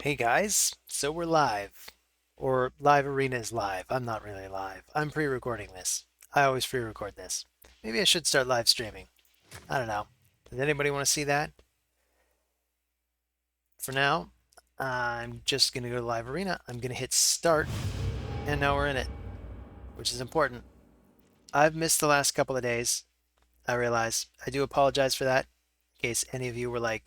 Hey guys, so we're live. Or Live Arena is live. I'm not really live. I'm pre-recording this. I always pre-record this. Maybe I should start live streaming. I don't know. Does anybody want to see that? For now, I'm just going to go to Live Arena. I'm going to hit start, and now we're in it, which is important. I've missed the last couple of days. I realize. I do apologize for that, in case any of you were like,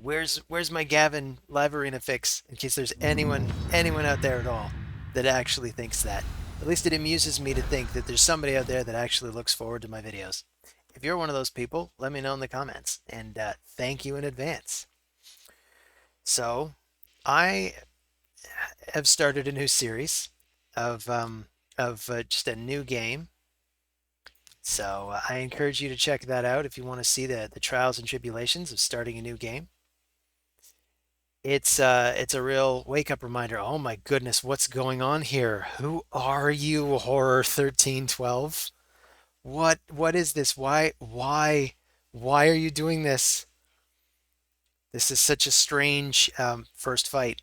where's my Gavin Live Arena fix? In case there's anyone out there at all that actually thinks that. At least it amuses me to think that there's somebody out there that actually looks forward to my videos. If you're one of those people, let me know in the comments, and thank you in advance. So, I have started a new series of just a new game. So I encourage you to check that out if you want to see the trials and tribulations of starting a new game. It's a real wake up reminder. Oh my goodness, what's going on here? Who are you, Horror 1312? What is this? Why are you doing this? This is such a strange first fight.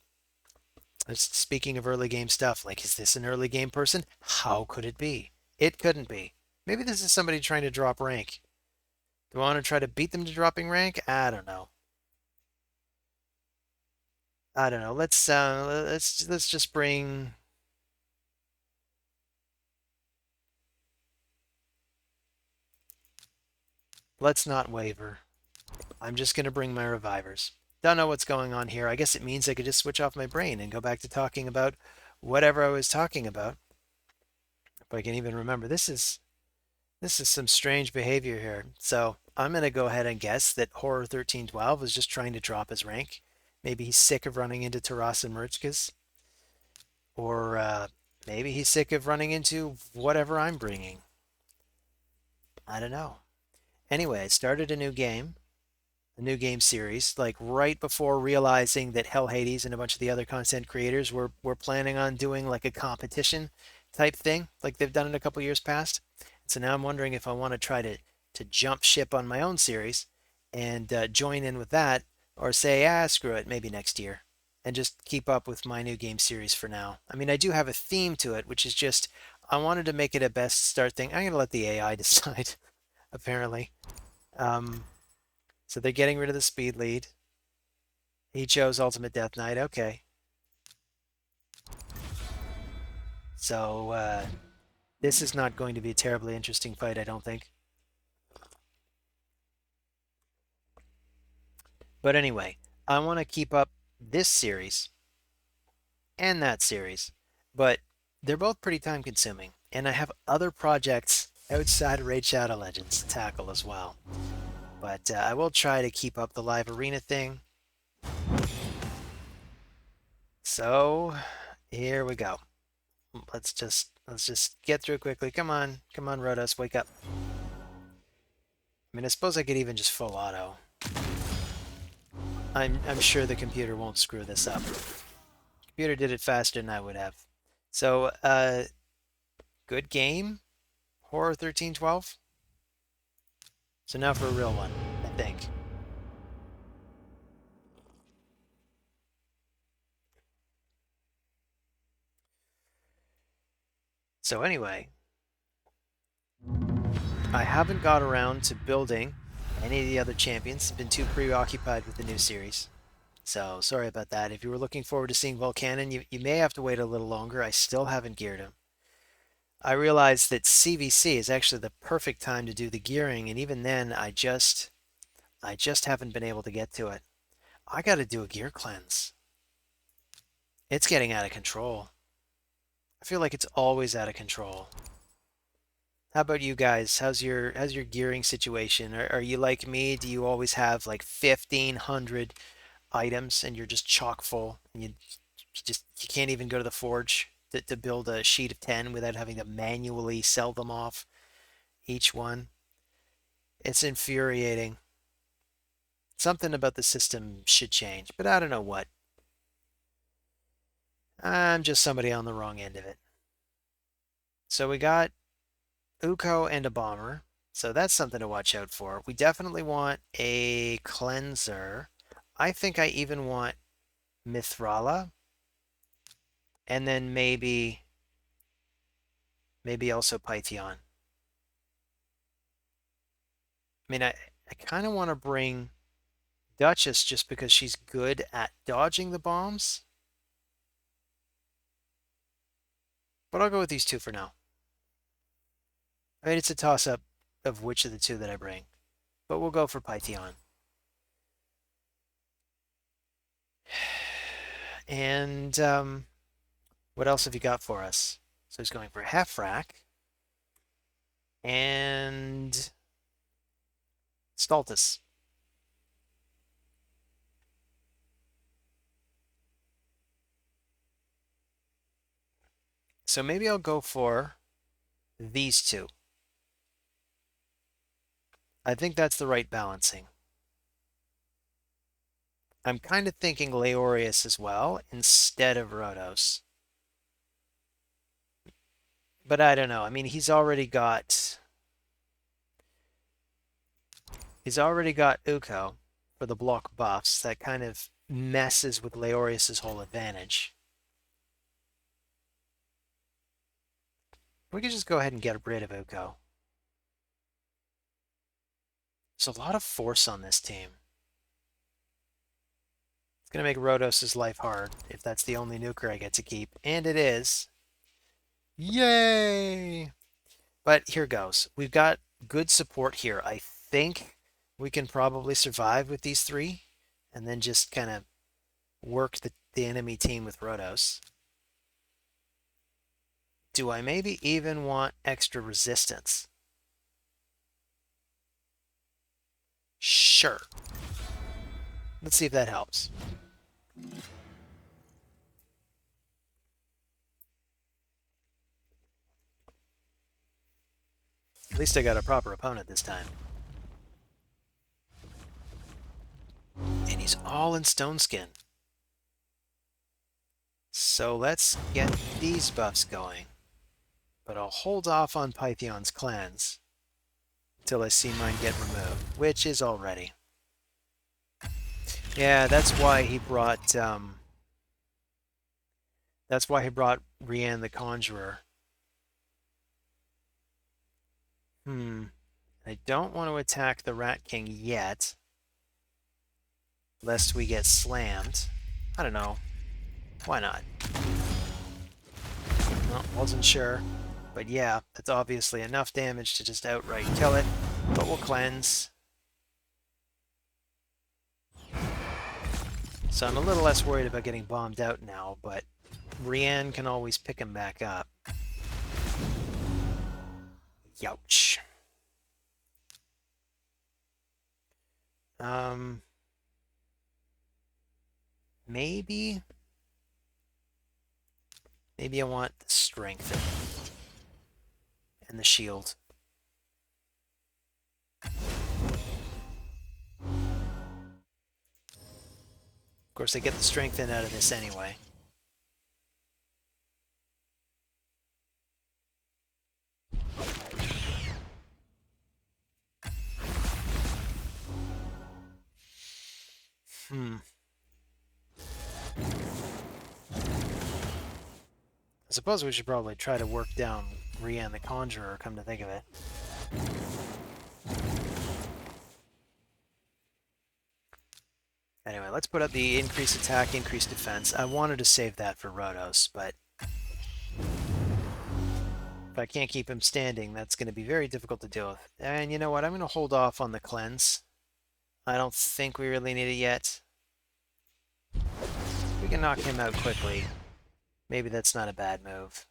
Speaking of early game stuff, like, is this an early game person? How could it be? It couldn't be. Maybe this is somebody trying to drop rank. Do I want to try to beat them to dropping rank? I don't know. I don't know. Let's just bring. Let's not waver. I'm just going to bring my revivers. Don't know what's going on here. I guess it means I could just switch off my brain and go back to talking about whatever I was talking about. If I can even remember. This is some strange behavior here. So I'm going to go ahead and guess that Horror 1312 is just trying to drop his rank. Maybe he's sick of running into Taras and Merchkas. Or maybe he's sick of running into whatever I'm bringing. I don't know. Anyway, I started a new game series, like right before realizing that Hell Hades and a bunch of the other content creators were planning on doing like a competition type thing, like they've done in a couple years past. And so now I'm wondering if I want to try to jump ship on my own series and join in with that, or say, screw it, maybe next year, and just keep up with my new game series for now. I mean, I do have a theme to it, which is just I wanted to make it a best start thing. I'm gonna let the AI decide, apparently. Um, so they're getting rid of the speed lead. He chose Ultimate Death Knight. Okay. So this is not going to be a terribly interesting fight, I don't think. But anyway, I want to keep up this series and that series, but they're both pretty time consuming, and I have other projects outside of Raid Shadow Legends to tackle as well. But I will try to keep up the live arena thing. So here we go. Let's just get through quickly. Come on, come on, Rodos, wake up. I mean, I suppose I could even just full auto. I'm sure the computer won't screw this up. Computer did it faster than I would have. So, good game, Horror 1312. So now for a real one, I think. So anyway, I haven't got around to building any of the other champions. Been too preoccupied with the new series. So sorry about that. If you were looking forward to seeing Volcanon, you may have to wait a little longer. I still haven't geared him. I realized that CVC is actually the perfect time to do the gearing, and even then I just haven't been able to get to it. I got to do a gear cleanse. It's getting out of control. I feel like it's always out of control. How about you guys? How's your gearing situation? Are you like me? Do you always have like 1,500 items and you're just chock full and you can't even go to the forge to build a sheet of 10 without having to manually sell them off each one? It's infuriating. Something about the system should change, but I don't know what. I'm just somebody on the wrong end of it. So we got Uko and a bomber. So that's something to watch out for. We definitely want a cleanser. I think I even want Mithrala, and then maybe also Pythion. I mean, I kind of want to bring Duchess just because she's good at dodging the bombs. But I'll go with these two for now. I mean, it's a toss-up of which of the two that I bring. But we'll go for Pythion. And what else have you got for us? So he's going for Hafrak and Stultus. So maybe I'll go for these two. I think that's the right balancing. I'm kind of thinking Leorius as well instead of Rhodos. But I don't know. I mean, he's already got Uko for the block buffs. That kind of messes with Leorius's whole advantage. We could just go ahead and get rid of Uko. There's a lot of force on this team. It's going to make Rhodos' life hard if that's the only nuker I get to keep. And it is. Yay! But here goes. We've got good support here. I think we can probably survive with these three and then just kind of work the enemy team with Rhodos. Do I maybe even want extra resistance? Sure. Let's see if that helps. At least I got a proper opponent this time. And he's all in Stone Skin. So let's get these buffs going. But I'll hold off on Pythion's cleanse until I see mine get removed, which is already. Yeah, that's why he brought Rianne the Conjurer. I don't want to attack the Rat King yet, lest we get slammed. I don't know. Why not? Well, wasn't sure. But yeah, that's obviously enough damage to just outright kill it. But we'll cleanse. So I'm a little less worried about getting bombed out now, but Rianne can always pick him back up. Youch. Maybe I want the strength and the shield. Of course, I get the strength in out of this anyway. I suppose we should probably try to work down Rianne the Conjurer, come to think of it. Anyway, let's put up the increased attack, increased defense. I wanted to save that for Rhodos, but if I can't keep him standing, that's going to be very difficult to deal with. And you know what? I'm going to hold off on the cleanse. I don't think we really need it yet. We can knock him out quickly. Maybe that's not a bad move.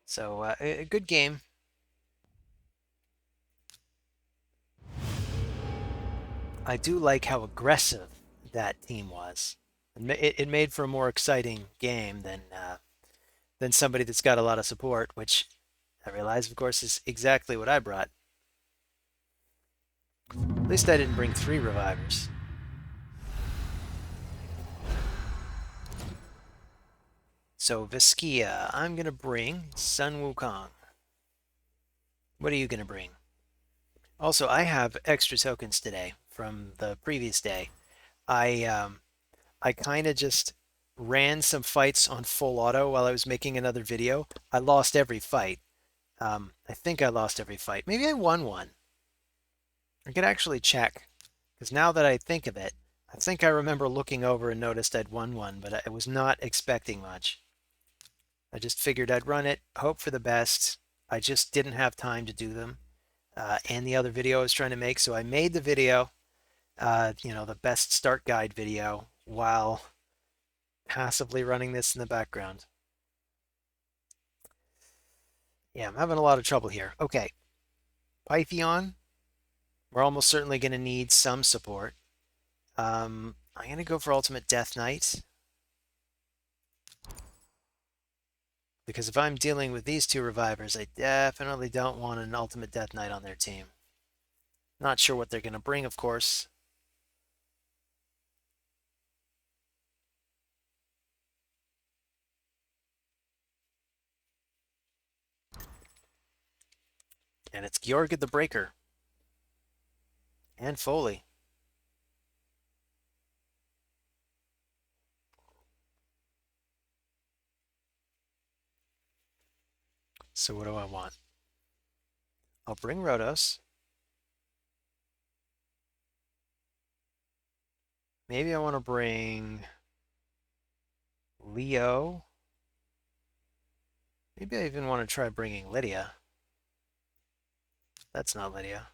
So, a good game. I do like how aggressive that team was. It made for a more exciting game than somebody that's got a lot of support, which I realize, of course, is exactly what I brought. At least I didn't bring 3 revivers. So Viskia, I'm going to bring Sun Wukong. What are you going to bring? Also, I have extra tokens today from the previous day. I kind of just ran some fights on full auto while I was making another video. I lost every fight. I think I lost every fight. Maybe I won one. I could actually check, because now that I think of it, I think I remember looking over and noticed I'd won one, but I was not expecting much. I just figured I'd run it, hope for the best. I just didn't have time to do them. And the other video I was trying to make, so I made the video, the best start guide video, while passively running this in the background. Yeah, I'm having a lot of trouble here. Okay, Pythion, we're almost certainly going to need some support. I'm going to go for Ultimate Death Knight, because if I'm dealing with these two revivers, I definitely don't want an Ultimate Death Knight on their team. Not sure what they're going to bring, of course. And it's Georg the Breaker. And Foley. So what do I want? I'll bring Rhodos. Maybe I want to bring Leo. Maybe I even want to try bringing Lydia. That's not Lydia.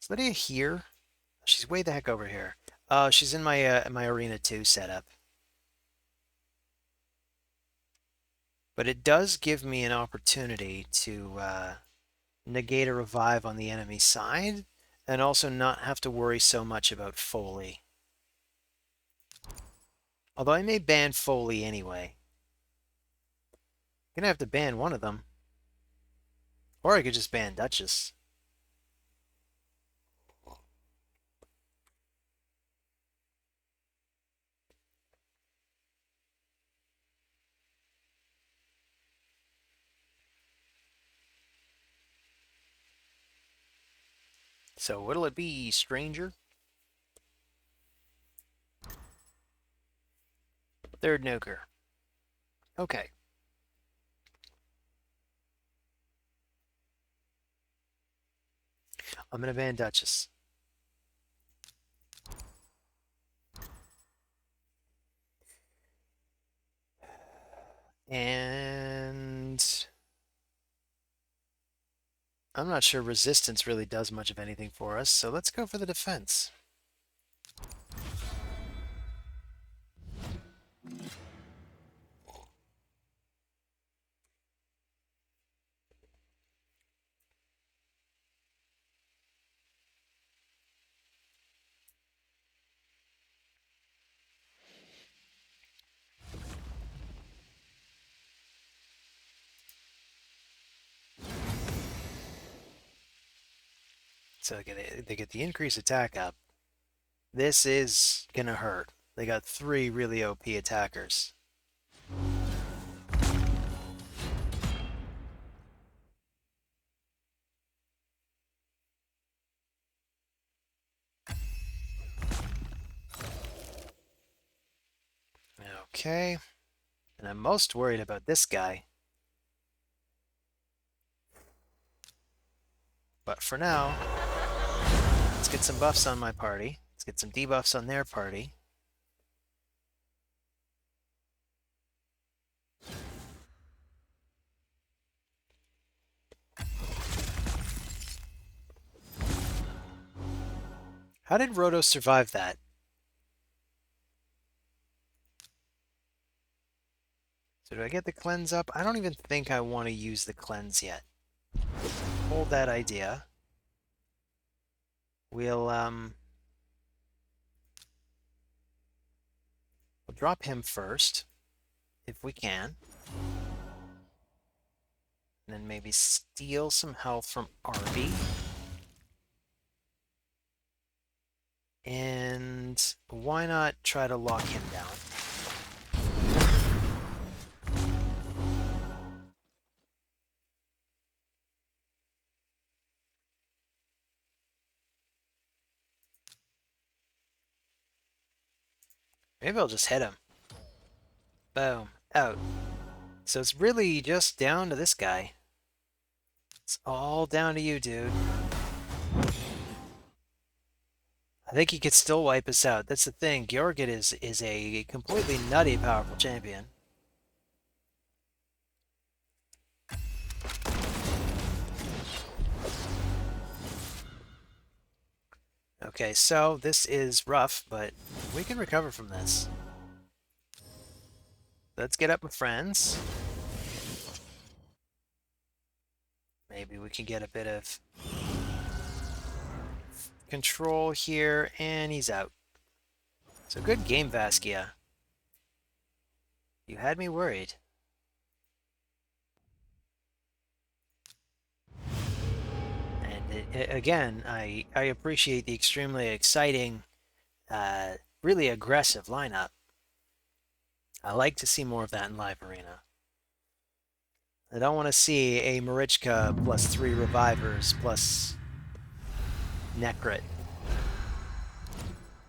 Is Lydia here? She's way the heck over here. Oh, she's in my Arena 2 setup. But it does give me an opportunity to negate a revive on the enemy side, and also not have to worry so much about Foley. Although I may ban Foley anyway. I'm gonna have to ban one of them. Or I could just ban Duchess. So what'll it be, stranger? Third nuker. Okay. I'm gonna ban Duchess. And I'm not sure resistance really does much of anything for us, so let's go for the defense. So they get the increased attack up. This is gonna hurt. They got 3 really OP attackers. Okay. And I'm most worried about this guy. But for now, let's get some buffs on my party. Let's get some debuffs on their party. How did Rhodos survive that? So do I get the cleanse up? I don't even think I want to use the cleanse yet. Hold that idea. We'll drop him first, if we can. And then maybe steal some health from Arby. And why not try to lock him down? Maybe I'll just hit him. Boom. Out. So it's really just down to this guy. It's all down to you, dude. I think he could still wipe us out. That's the thing. Gyorgit is a completely nutty powerful champion. Okay, so this is rough, but we can recover from this. Let's get up, my friends. Maybe we can get a bit of control here, and he's out. So good game, Vaskia. You had me worried. And again, I appreciate the extremely exciting, really aggressive lineup. I like to see more of that in Live Arena. I don't want to see a Marichka plus 3 revivers plus Necrit.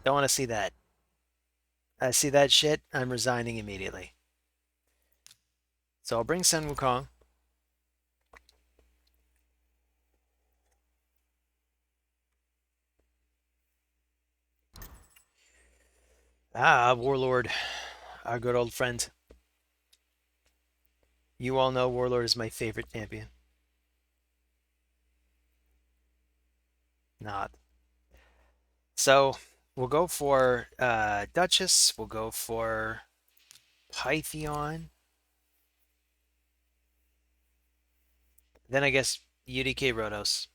Don't want to see that. I see that shit, I'm resigning immediately. So I'll bring Sun Wukong. Ah, Warlord. Our good old friend. You all know Warlord is my favorite champion. Not. So we'll go for Duchess. We'll go for Pythion. Then I guess UDK Rotos.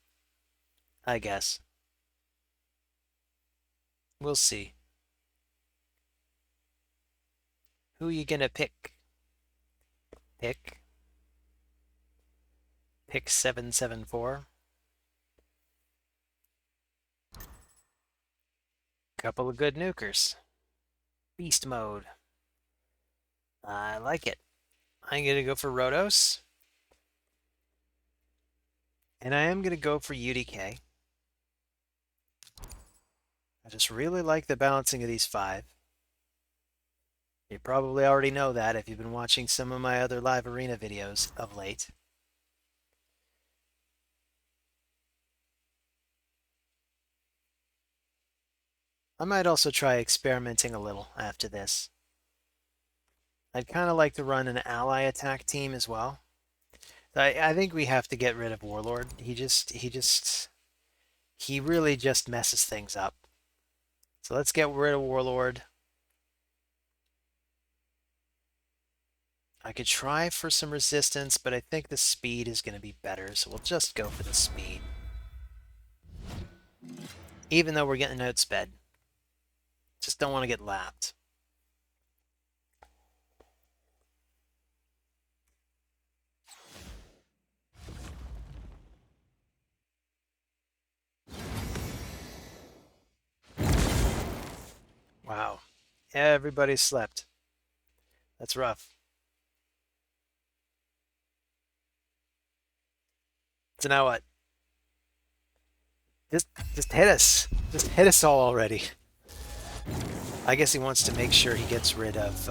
I guess. We'll see. Who you gonna pick? Pick 774. Couple of good nukers. Beast mode. I like it. I'm gonna go for Rotos. And I am gonna go for UDK. I just really like the balancing of these 5. You probably already know that if you've been watching some of my other live arena videos of late. I might also try experimenting a little after this. I'd kind of like to run an ally attack team as well. I think we have to get rid of Warlord. He really just messes things up. So let's get rid of Warlord. I could try for some resistance, but I think the speed is going to be better, so we'll just go for the speed. Even though we're getting outsped. Just don't want to get lapped. Wow. Everybody slept. That's rough. So now what? Just hit us. Just hit us all already. I guess he wants to make sure he gets rid of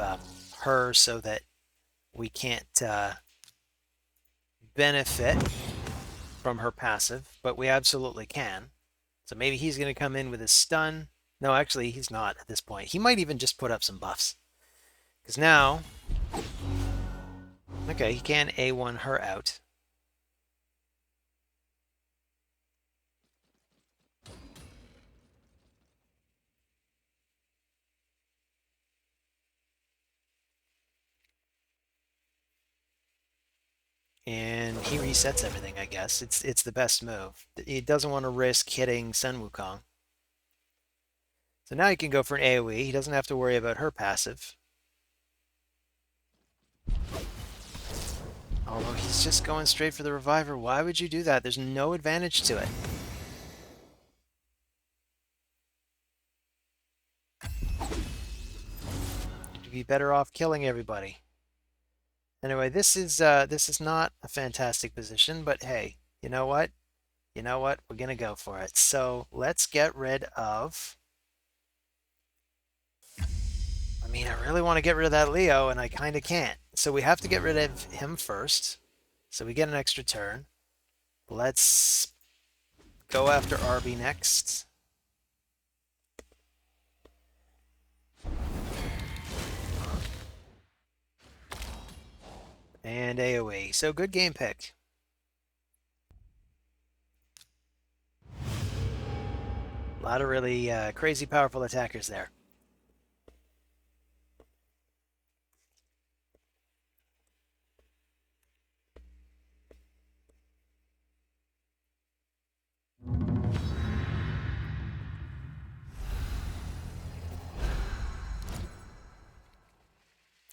her so that we can't benefit from her passive, but we absolutely can. So maybe he's going to come in with his stun. No, actually, he's not at this point. He might even just put up some buffs. Because now... Okay, he can A1 her out. And he resets everything, I guess. It's the best move. He doesn't want to risk hitting Sun Wukong. So now he can go for an AoE. He doesn't have to worry about her passive. Although he's just going straight for the Reviver. Why would you do that? There's no advantage to it. You'd be better off killing everybody. Anyway, this is not a fantastic position, but hey, you know what? You know what? We're gonna go for it. So let's get rid of... I'm mean, I really want to get rid of that Leo, and I kind of can't. So we have to get rid of him first. So we get an extra turn. Let's go after Arby next. And AoE. So good game pick. A lot of really crazy powerful attackers there.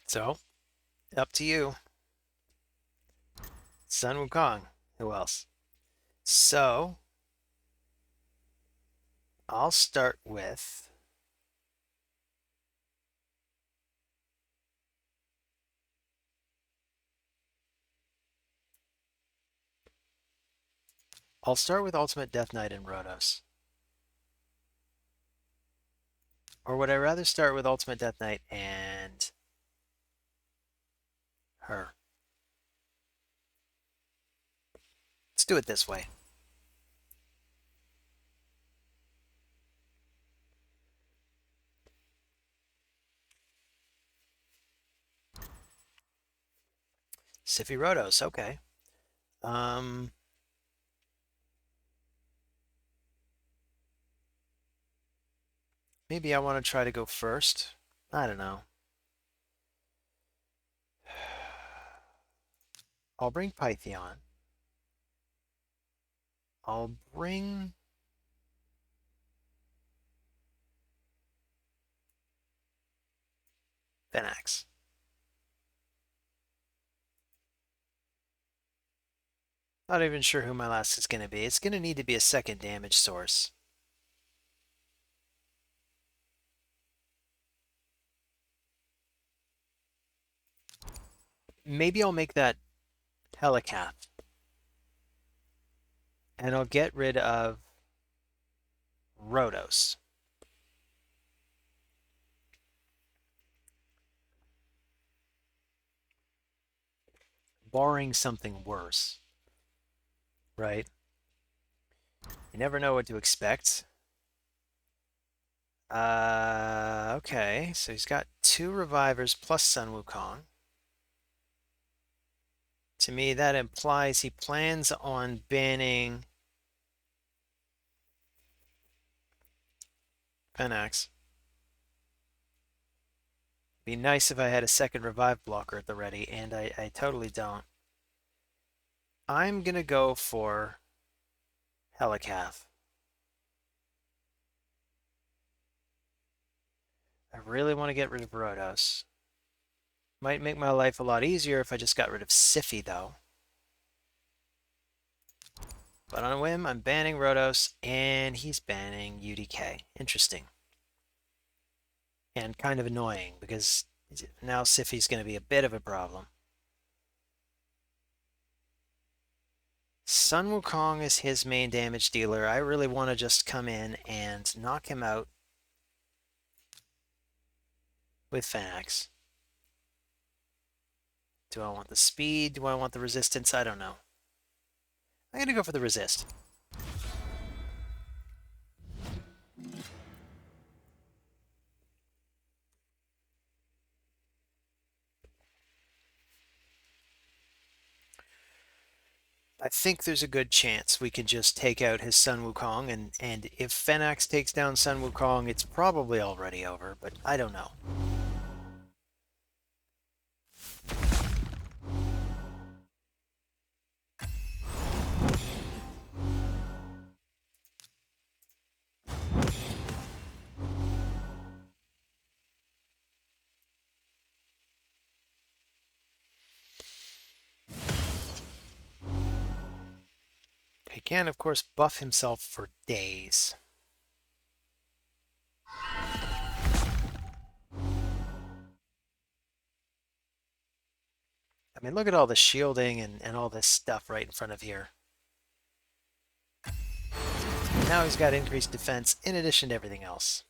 So, up to you. Sun Wukong. Who else? So, I'll start with... Ultimate Death Knight and Rhodos. Or would I rather start with Ultimate Death Knight and her? Let's do it this way. Siphi Rhodos, okay. Maybe I want to try to go first. I don't know. I'll bring Pythion. I'll bring... Venax. Not even sure who my last is going to be. It's going to need to be a second damage source. Maybe I'll make that Helicath. And I'll get rid of Rhodos. Barring something worse. Right? You never know what to expect. Okay, so he's got 2 revivers plus Sun Wukong. To me, that implies he plans on banning Venax. Be nice if I had a second revive blocker at the ready, and I totally don't. I'm gonna go for Helicath. I really want to get rid of Rhodos. Might make my life a lot easier if I just got rid of Siphi, though. But on a whim, I'm banning Rhodos, and he's banning UDK. Interesting. And kind of annoying, because now Siphi's going to be a bit of a problem. Sun Wukong is his main damage dealer. I really want to just come in and knock him out with Venax. Do I want the speed? Do I want the resistance? I don't know. I'm going to go for the resist. I think there's a good chance we can just take out his Sun Wukong, and if Venax takes down Sun Wukong, it's probably already over, but I don't know. He can, of course, buff himself for days. I mean, look at all the shielding and all this stuff right in front of here. Now he's got increased defense in addition to everything else.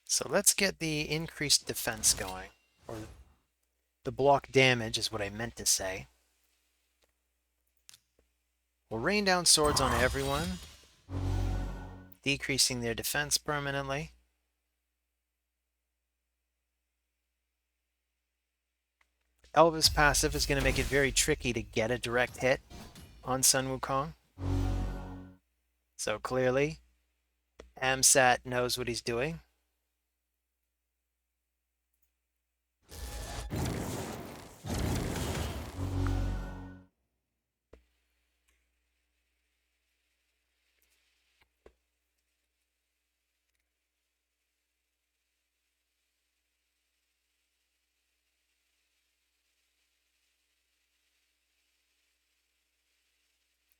So let's get the increased defense going. Or the block damage is what I meant to say. We'll rain down swords on everyone, decreasing their defense permanently. Elva's passive is going to make it very tricky to get a direct hit on Sun Wukong. So clearly, Amsat knows what he's doing.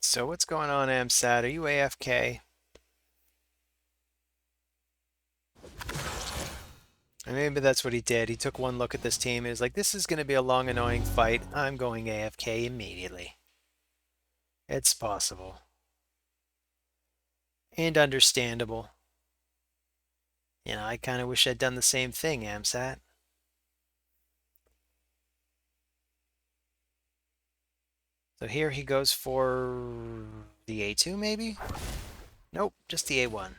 So what's going on, Amsat? Are you AFK? And maybe that's what he did. He took one look at this team and was like, this is going to be a long, annoying fight. I'm going AFK immediately. It's possible. And understandable. You know, I kind of wish I'd done the same thing, Amsat. So here he goes for the A2, maybe? Nope, just the A1.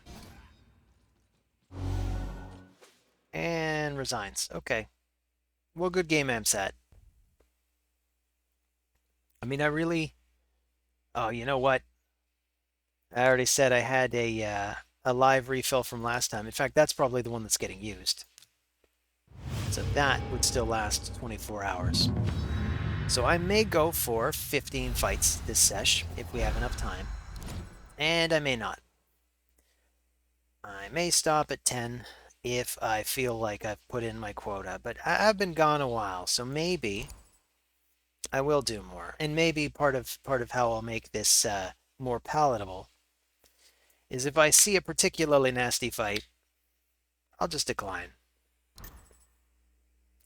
And resigns. Okay. Well, good game, Amsat. I mean, I really... Oh, you know what? I already said I had a live refill from last time. In fact, that's probably the one that's getting used. So that would still last 24 hours. So I may go for 15 fights this sesh if we have enough time. And I may not. I may stop at 10 if I feel like I've put in my quota. But I've been gone a while, so maybe I will do more. And maybe part of how I'll make this more palatable is if I see a particularly nasty fight, I'll just decline.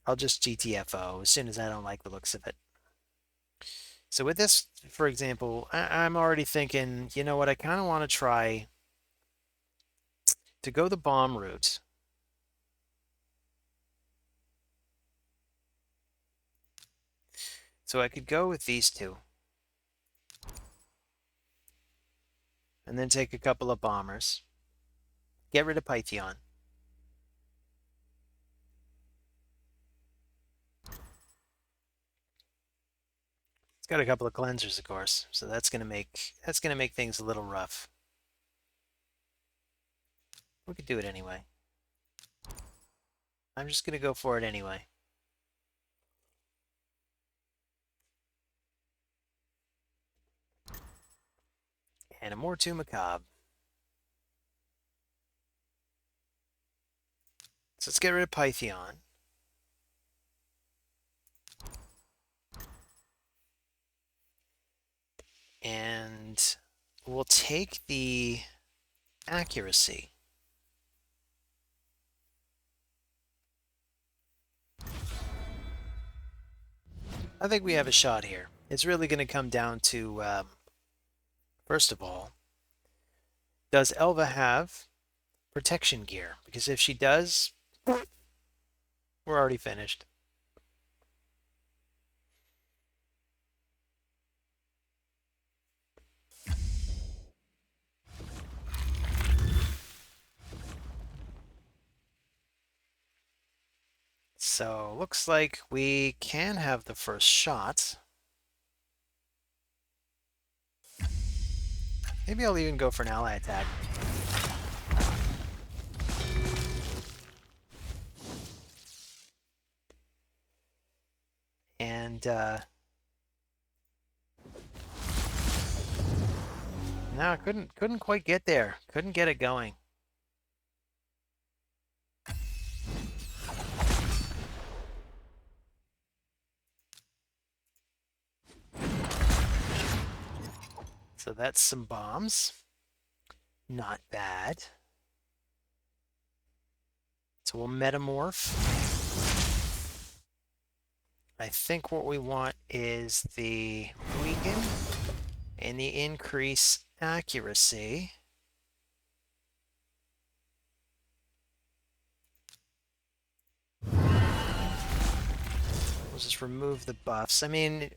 I'll just GTFO as soon as I don't like the looks of it. So with this, for example, I'm already thinking, you know what, I kind of want to try to go the bomb route. So I could go with these two. And then take a couple of bombers. Get rid of Pythion. It's got a couple of cleansers, of course, so that's gonna make things a little rough. We could do it anyway. I'm just gonna go for it anyway. And a Mortu Macabre. So let's get rid of Pythion. And we'll take the accuracy. I think we have a shot here. It's really going to come down to, first of all, does Elva have protection gear? Because if she does, we're already finished. So, looks like we can have the first shot. Maybe I'll even go for an ally attack. And, no, couldn't quite get there. Couldn't get it going. So that's some bombs. Not bad. So we'll metamorph. I think what we want is the weaken and the increase accuracy. just remove the buffs. I mean,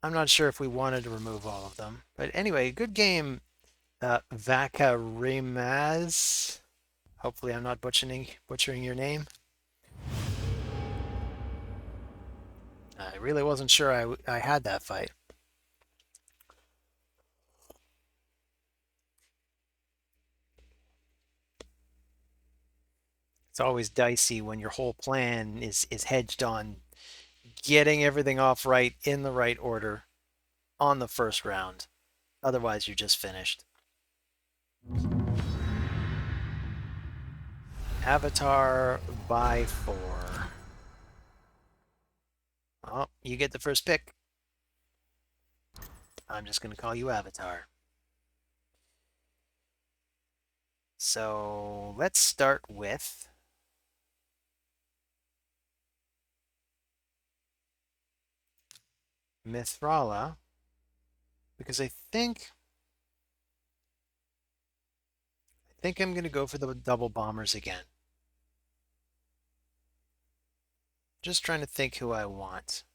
I'm not sure if we wanted to remove all of them. But anyway, good game, Vaka Rimaz. Hopefully I'm not butchering your name. I really wasn't sure I had that fight. It's always dicey when your whole plan is hedged on getting everything off right in the right order on the first round. Otherwise, you're just finished. Avatar by 4. Oh, you get the first pick. I'm just going to call you Avatar. So let's start with Mithrala, because I think I'm going to go for the double bombers again. Just trying to think who I want.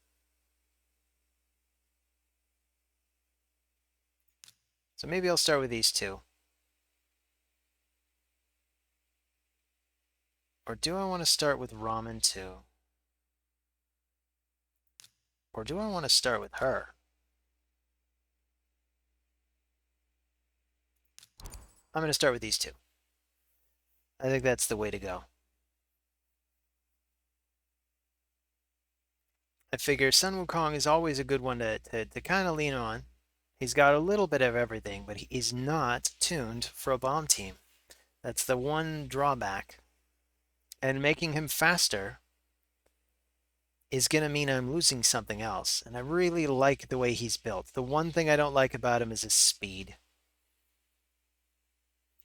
So maybe I'll start with these two. Or do I want to start with Ramen too? Or do I want to start with her? I'm going to start with these two. I think that's the way to go. I figure Sun Wukong is always a good one to kind of lean on. He's got a little bit of everything, but he's not tuned for a bomb team. That's the one drawback. And making him faster is going to mean I'm losing something else. And I really like the way he's built. The one thing I don't like about him is his speed.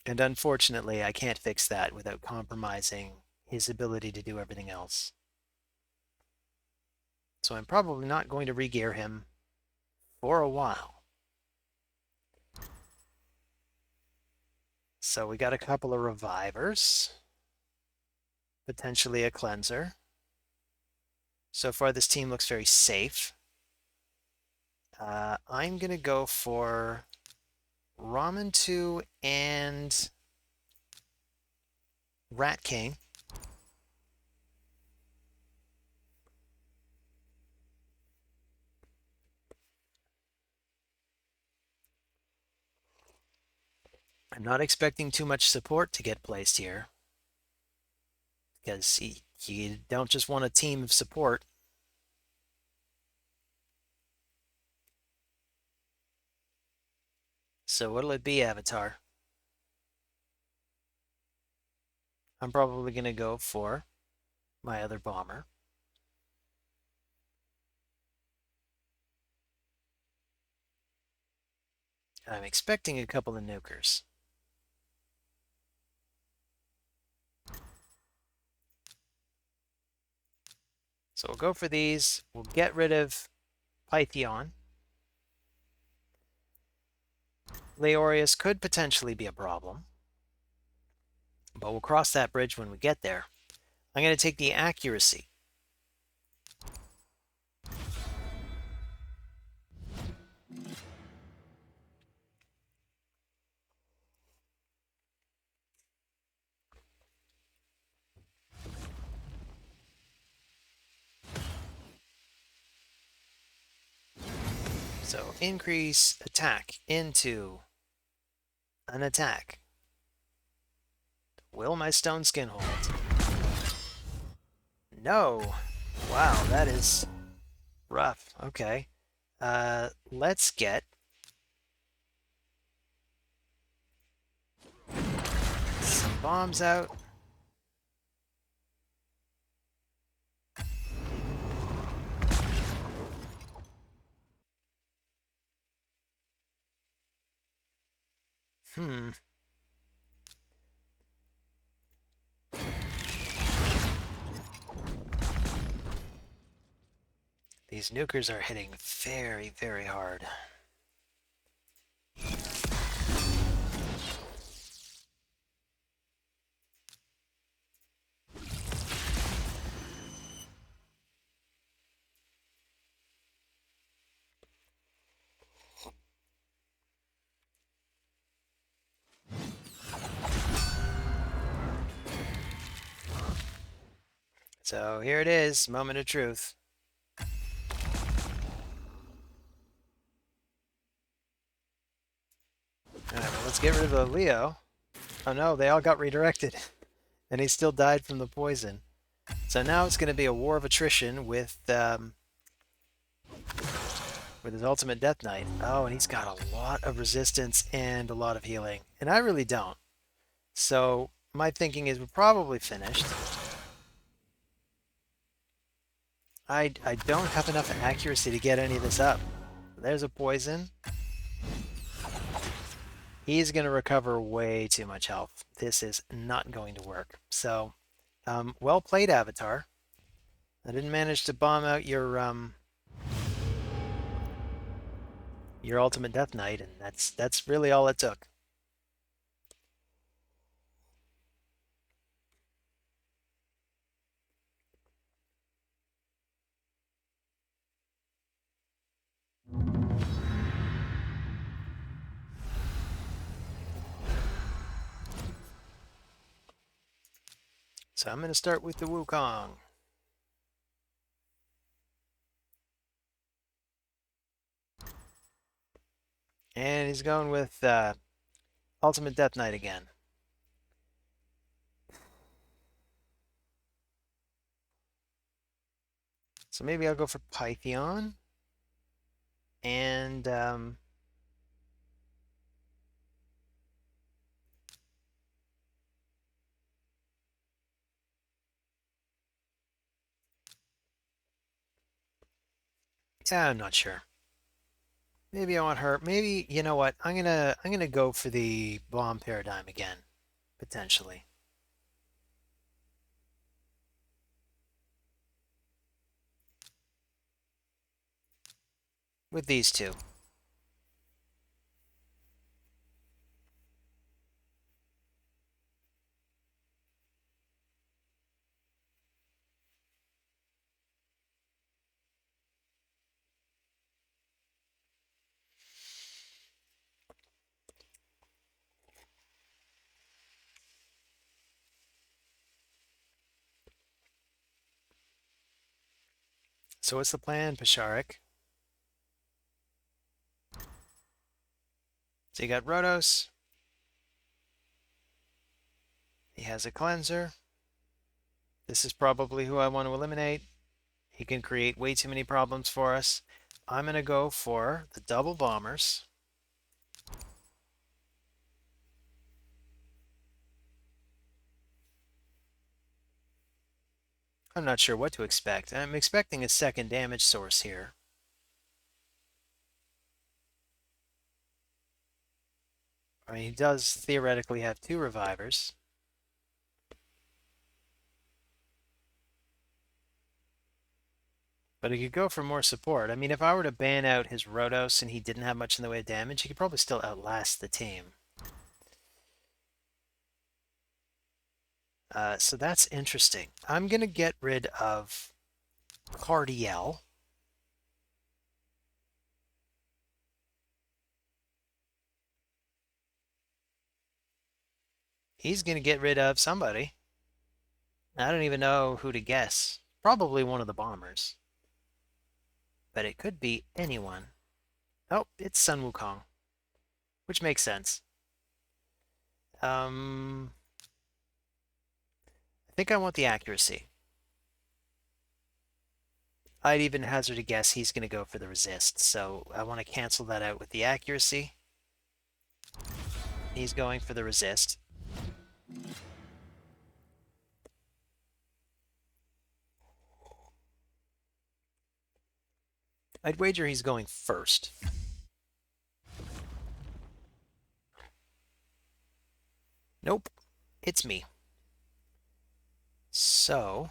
And unfortunately, I can't fix that without compromising his ability to do everything else. So I'm probably not going to re-gear him for a while. So we got a couple of revivers. Potentially a cleanser. So far, this team looks very safe. I'm going to go for Ramen 2 and Rat King. I'm not expecting too much support to get placed here, because you don't just want a team of support. So what'll it be, Avatar? I'm probably going to go for my other bomber. I'm expecting a couple of nukers. So we'll go for these. We'll get rid of Pythion. Leorius could potentially be a problem, but we'll cross that bridge when we get there. I'm going to take the accuracy. So increase attack into an attack. Will my stone skin hold? No. Wow, that is rough. Okay. Let's get some bombs out. These nukers are hitting very, very hard. So here it is, moment of truth. Alright, well, let's get rid of the Leo. Oh no, they all got redirected. And he still died from the poison. So now it's going to be a war of attrition with his ultimate Death Knight. Oh, and he's got a lot of resistance and a lot of healing. And I really don't. So my thinking is we're probably finished. I don't have enough accuracy to get any of this up. There's a poison. He's going to recover way too much health. This is not going to work. So, well played, Avatar. I didn't manage to bomb out your ultimate Death Knight, and that's really all it took. So I'm going to start with the Wukong. And he's going with Ultimate Death Knight again. So maybe I'll go for Pythion. And yeah, I'm not sure. Maybe I want her. Maybe, you know what? I'm gonna go for the bomb paradigm again, potentially. With these two. So what's the plan, Pasharik? So you got Rhodos. He has a cleanser. This is probably who I want to eliminate. He can create way too many problems for us. I'm going to go for the double bombers. I'm not sure what to expect. I'm expecting a second damage source here. I mean, he does theoretically have 2 revivers. But he could go for more support. I mean, if I were to ban out his Rhodos and he didn't have much in the way of damage, he could probably still outlast the team. So that's interesting. I'm going to get rid of Cardiel. He's going to get rid of somebody. I don't even know who to guess. Probably one of the bombers. But it could be anyone. Oh, it's Sun Wukong. Which makes sense. I think I want the accuracy. I'd even hazard a guess he's going to go for the resist, so I want to cancel that out with the accuracy. He's going for the resist. I'd wager he's going first. Nope, it's me. So,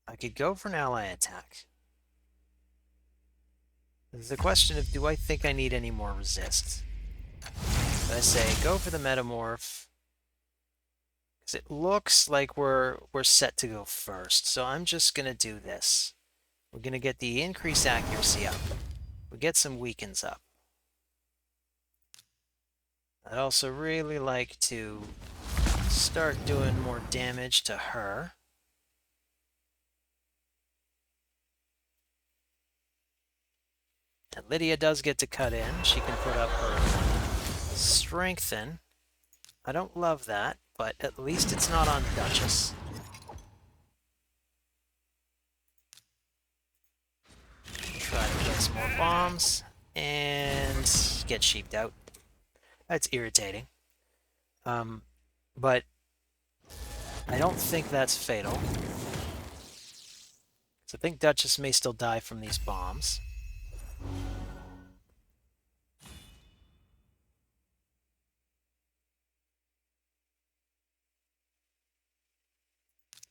I could go for an ally attack. There's the question of, do I think I need any more resist? But I say, go for the Metamorph. Because it looks like we're set to go first. So I'm just going to do this. We're going to get the increased accuracy up. We get some weakens up. I'd also really like to start doing more damage to her. And Lydia does get to cut in. She can put up her strengthen. I don't love that, but at least it's not on Duchess. Try to place more bombs and get sheeped out. That's irritating. But I don't think that's fatal. So I think Duchess may still die from these bombs.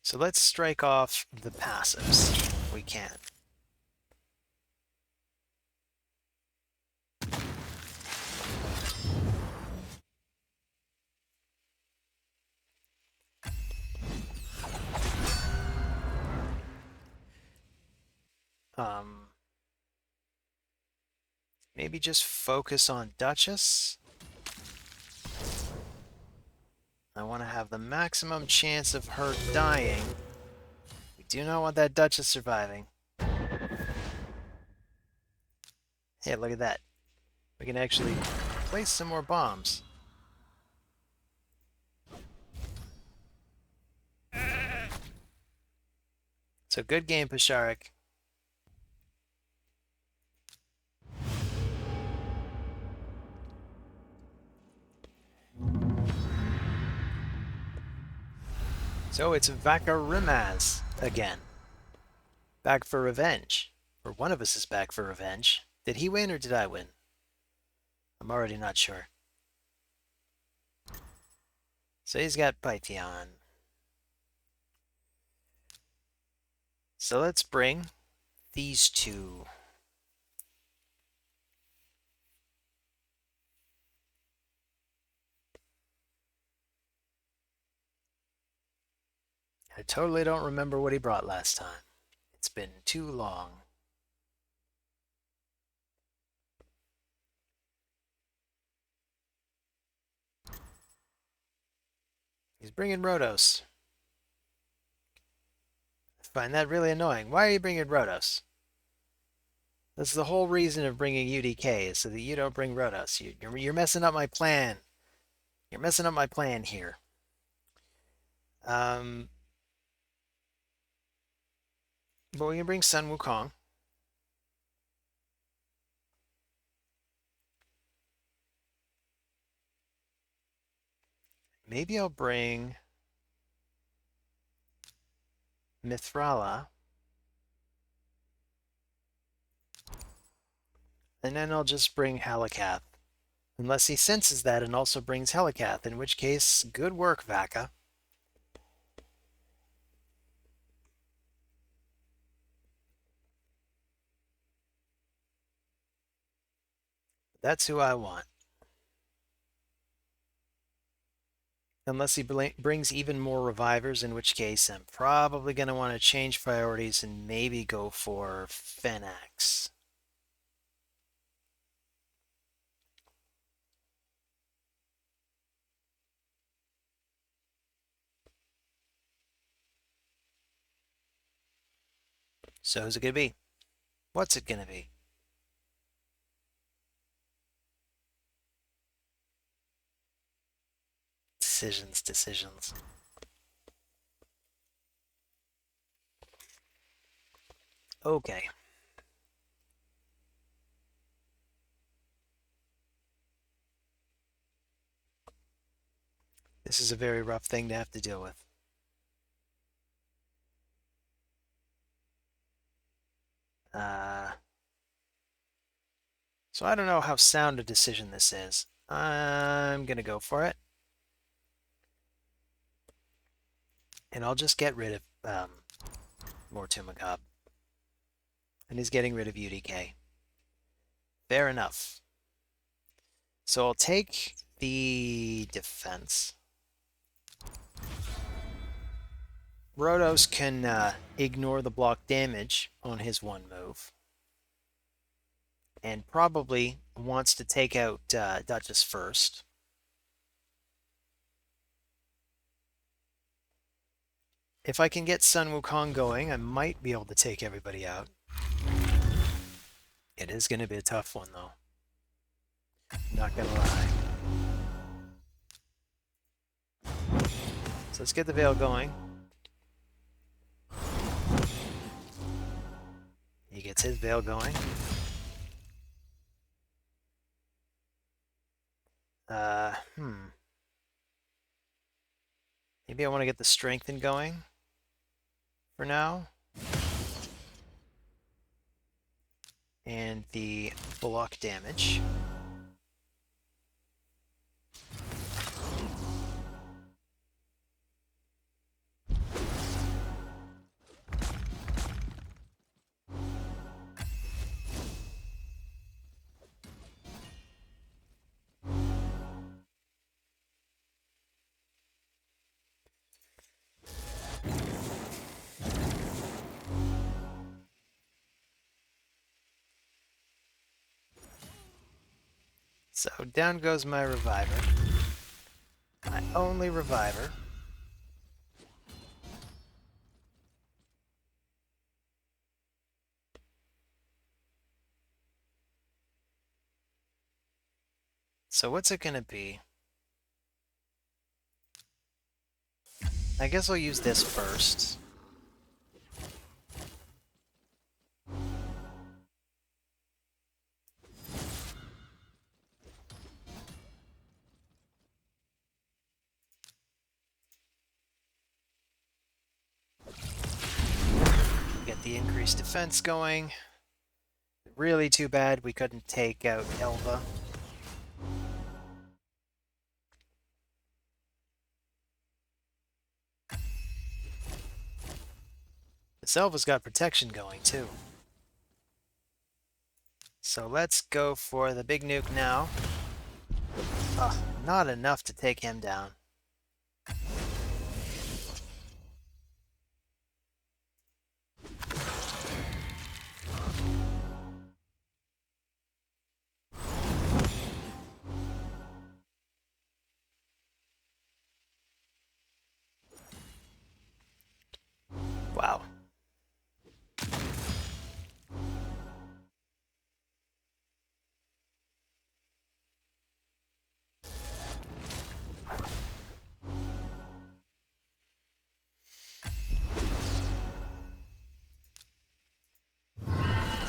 So let's strike off the passives if we can. Maybe just focus on Duchess. I want to have the maximum chance of her dying. We do not want that Duchess surviving. Hey, look at that. We can actually place some more bombs. So good game, Pasharik. So it's Vakarimaz again. Back for revenge. Or one of us is back for revenge. Did he win or did I win? I'm already not sure. So he's got Python. So let's bring these two. I totally don't remember what he brought last time. It's been too long. He's bringing Rhodos. I find that really annoying. Why are you bringing Rhodos? That's the whole reason of bringing UDK, is so that you don't bring Rhodos. You're messing up my plan. You're messing up my plan here. But we can bring Sun Wukong. Maybe I'll bring Mithrala. And then I'll just bring Halakath. Unless he senses that and also brings Halakath, in which case, good work, Vaka. That's who I want. Unless he brings even more revivers, in which case I'm probably going to want to change priorities and maybe go for Fenax. So who's it going to be? What's it going to be? Decisions. Okay. This is a very rough thing to have to deal with. So I don't know how sound a decision this is. I'm going to go for it. And I'll just get rid of Mortumagab. And he's getting rid of UDK. Fair enough. So I'll take the defense. Rhodos can ignore the block damage on his one move. And probably wants to take out Duchess first. If I can get Sun Wukong going, I might be able to take everybody out. It is going to be a tough one, though. Not going to lie. So let's get the Veil going. He gets his Veil going. Maybe I want to get the Strengthen going for now. And the block damage. So down goes my Reviver. My only Reviver. So what's it gonna be? I guess I'll use this first. Get the increased defense going. Really too bad we couldn't take out Elva. This Elva's got protection going too. So let's go for the big nuke now. Oh, not enough to take him down. Wow.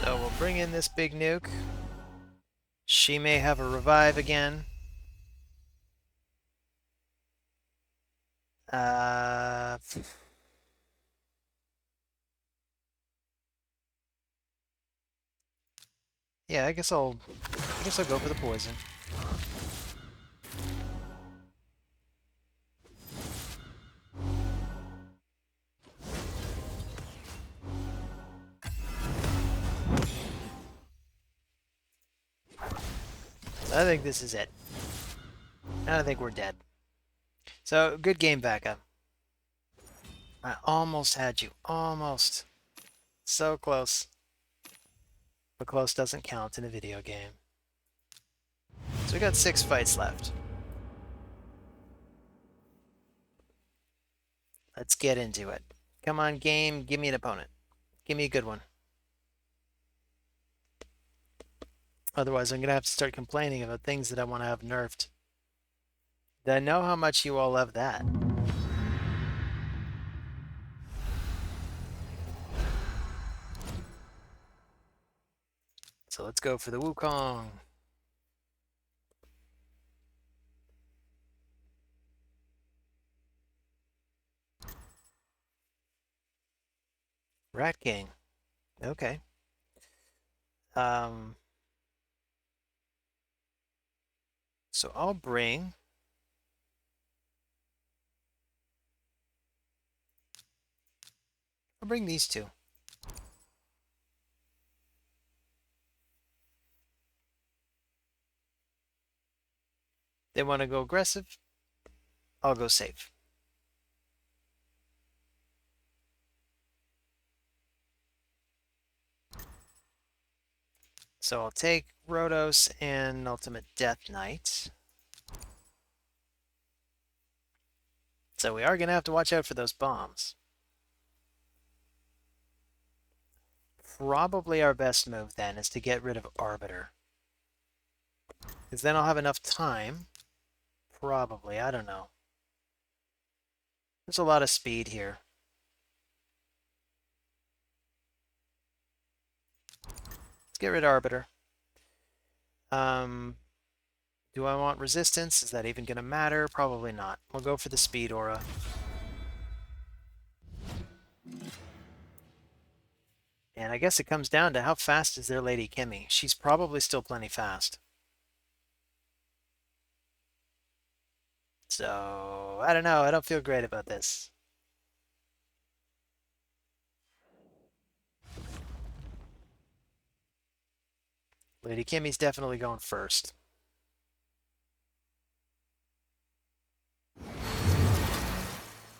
So we'll bring in this big nuke. She may have a revive again. Yeah, I guess I'll go for the poison. I think this is it. I think we're dead. So, good game, Becca. I almost had you. Almost. So close. But close doesn't count in a video game. So we got 6 fights left. Let's get into it. Come on, game. Give me an opponent. Give me a good one. Otherwise, I'm going to have to start complaining about things that I want to have nerfed. I know how much you all love that. So let's go for the Wukong. Rat King. Okay. So I'll bring these two. They want to go aggressive. I'll go safe. So I'll take Rhodos and Ultimate Death Knight. So we are going to have to watch out for those bombs. probably our best move then is to get rid of Arbiter. Because then I'll have enough time. Probably, I don't know. There's a lot of speed here. Let's get rid of Arbiter. Do I want resistance? Is that even going to matter? Probably not. We'll go for the speed aura. And I guess it comes down to how fast is their Lady Kimmy. She's probably still plenty fast. So, I don't know. I don't feel great about this. Lady Kimmy's definitely going first.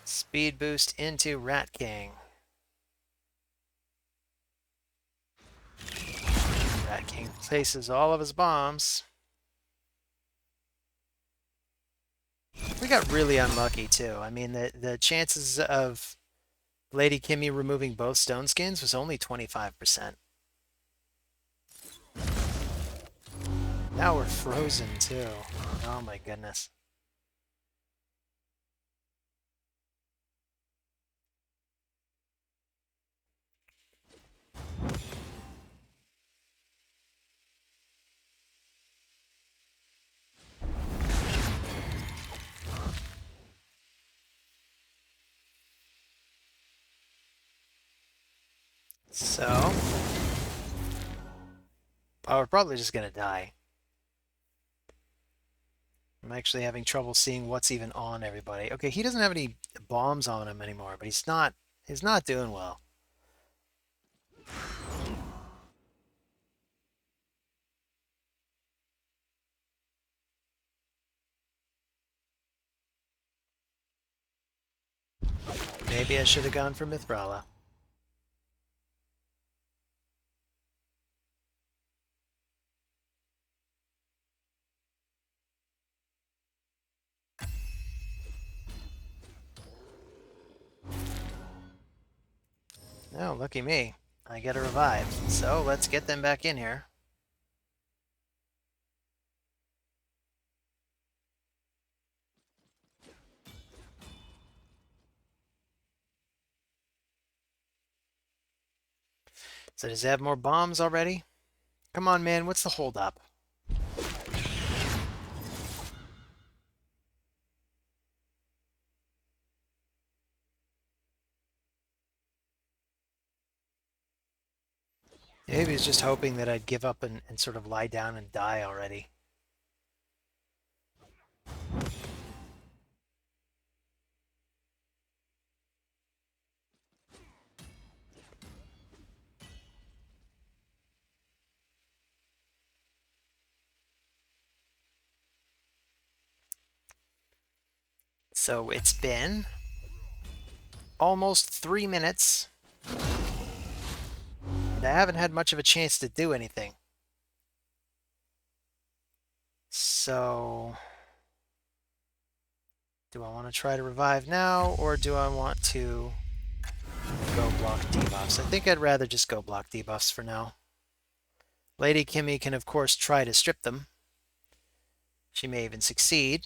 Speed boost into Rat King. Rat King places all of his bombs. We got really unlucky too. I mean, the chances of Lady Kimmy removing both stone skins was only 25%. Now we're frozen too. Oh my goodness. So, oh, we're probably just gonna die. I'm actually having trouble seeing what's even on everybody. Okay, he doesn't have any bombs on him anymore, but he's not doing well. Maybe I should have gone for Mithrala. Oh, lucky me. I get a revive. So let's get them back in here. So does he have more bombs already? Come on, man. What's the holdup? Maybe he's just hoping that I'd give up and sort of lie down and die already. So it's been almost 3 minutes. And I haven't had much of a chance to do anything. So, do I want to try to revive now, or do I want to go block debuffs? I think I'd rather just go block debuffs for now. Lady Kimmy can, of course, try to strip them. She may even succeed.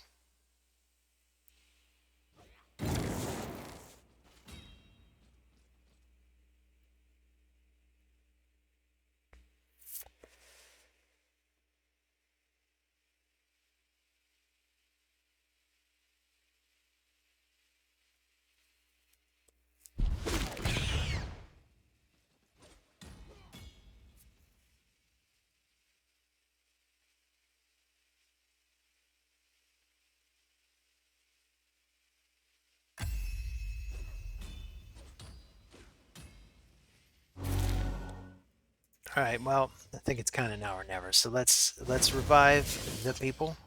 All right, well, I think it's kind of now or never. So let's revive the people.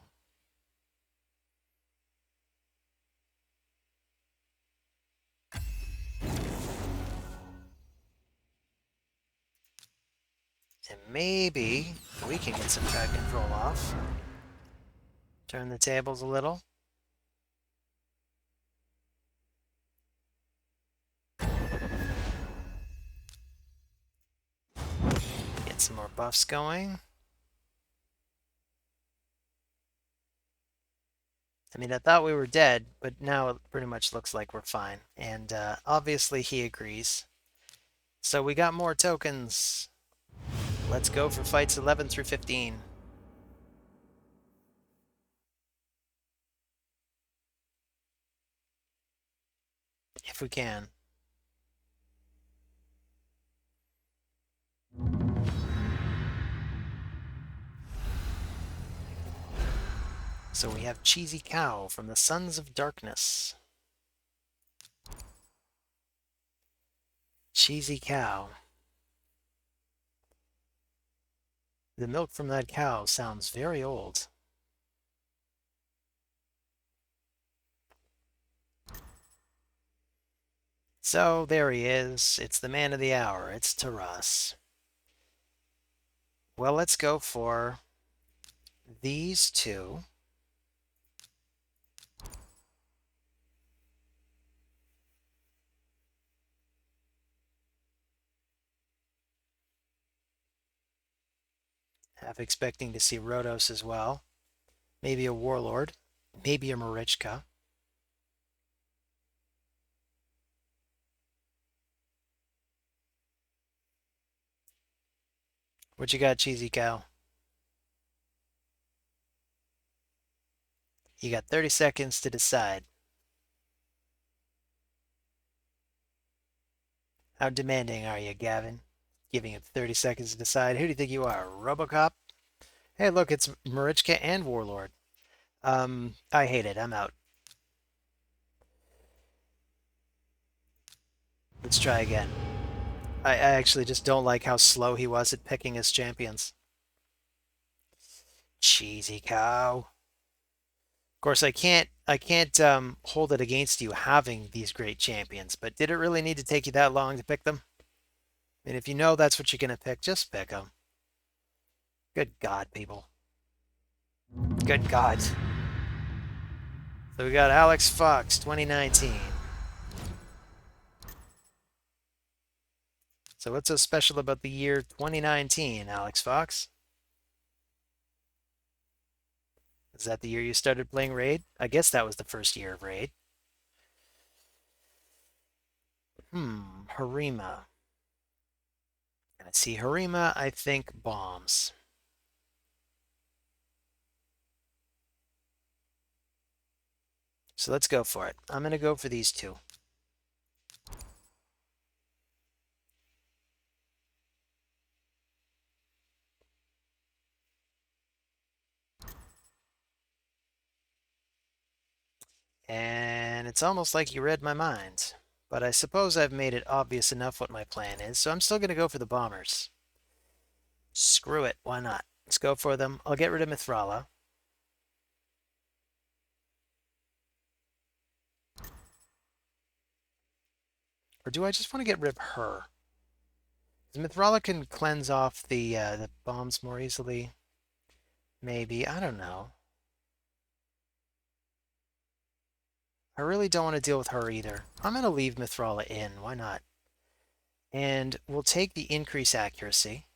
And maybe we can get some crowd control off. Turn the tables a little. some more buffs going. I mean, I thought we were dead, but now it pretty much looks like we're fine. And obviously he agrees. So we got more tokens. Let's go for fights 11 through 15. If we can. So we have Cheesy Cow from the Sons of Darkness. Cheesy Cow. The milk from that cow sounds very old. So there he is. It's the man of the hour. It's Taras. Well, let's go for these two. Half expecting to see Rhodos as well. Maybe a Warlord. Maybe a Marichka. What you got, Cheesy Cow? You got 30 seconds to decide. How demanding are you, Gavin? Giving him 30 seconds to decide. Who do you think you are, Robocop? Hey, look, it's Marichka and Warlord. I hate it. I'm out. Let's try again. I actually just don't like how slow he was at picking his champions. Cheesy Cow. Of course, I can't hold it against you having these great champions, but did it really need to take you that long to pick them? I mean, if you know that's what you're going to pick, just pick them. Good God, people. Good God. So we got Alex Fox, 2019. So what's so special about the year 2019, Alex Fox? Is that the year you started playing Raid? I guess that was the first year of Raid. Harima. I see Harima, I think bombs. So let's go for it. I'm going to go for these two. And it's almost like you read my mind. But I suppose I've made it obvious enough what my plan is, so I'm still going to go for the bombers. Screw it, why not? Let's go for them. I'll get rid of Mithrala. Or do I just want to get rid of her? Because Mithrala can cleanse off the bombs more easily. Maybe, I don't know. I really don't want to deal with her either. I'm going to leave Mithrala in, why not? And we'll take the increase accuracy.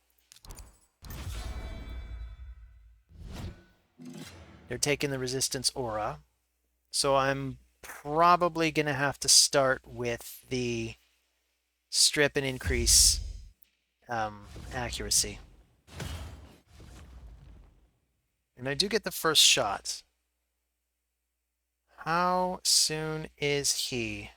They're taking the resistance aura. So I'm probably going to have to start with the strip and increase accuracy. And I do get the first shot. How soon is he?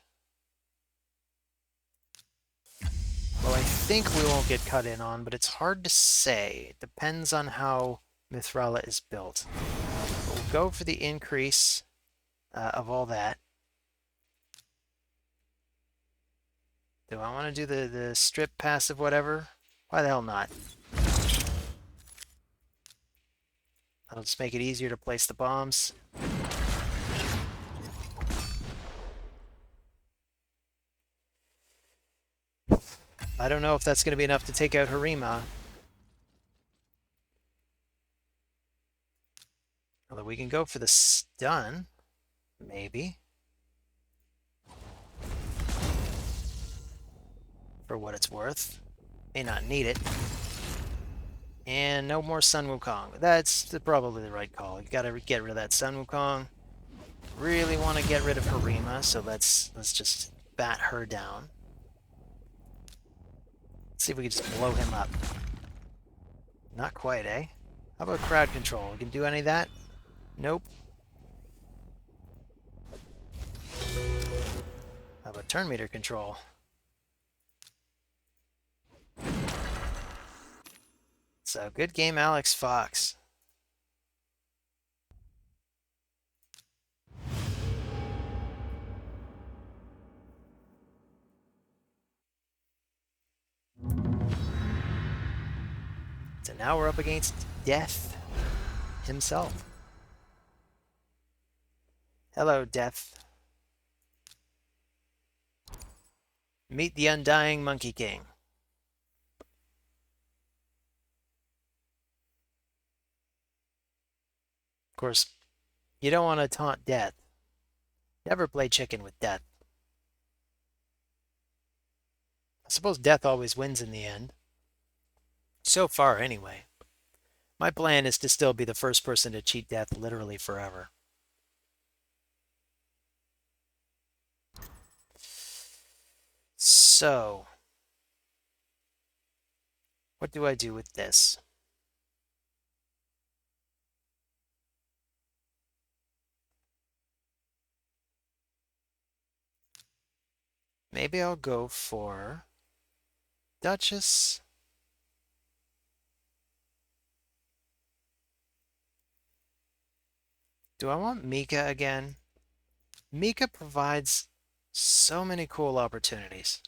Well, I think we won't get cut in on, but it's hard to say. It depends on how Mithrala is built. But we'll go for the increase of all that. Do I want to do the strip passive whatever? Why the hell not? That'll just make it easier to place the bombs. I don't know if that's going to be enough to take out Harima. Although we can go for the stun, maybe. For what it's worth. May not need it. And no more Sun Wukong. That's probably the right call. You gotta get rid of that Sun Wukong. Really want to get rid of Harima, so let's just bat her down. Let's see if we can just blow him up. Not quite, eh? How about crowd control? We can do any of that? Nope. How about turn meter control? So good game, Alex Fox. So now we're up against Death himself. Hello, Death. Meet the Undying Monkey King. Of course, you don't want to taunt Death. Never play chicken with Death. I suppose Death always wins in the end. So far, anyway. My plan is to still be the first person to cheat Death literally forever. So, what do I do with this? Maybe I'll go for Duchess. Do I want Mika again? Mika provides so many cool opportunities.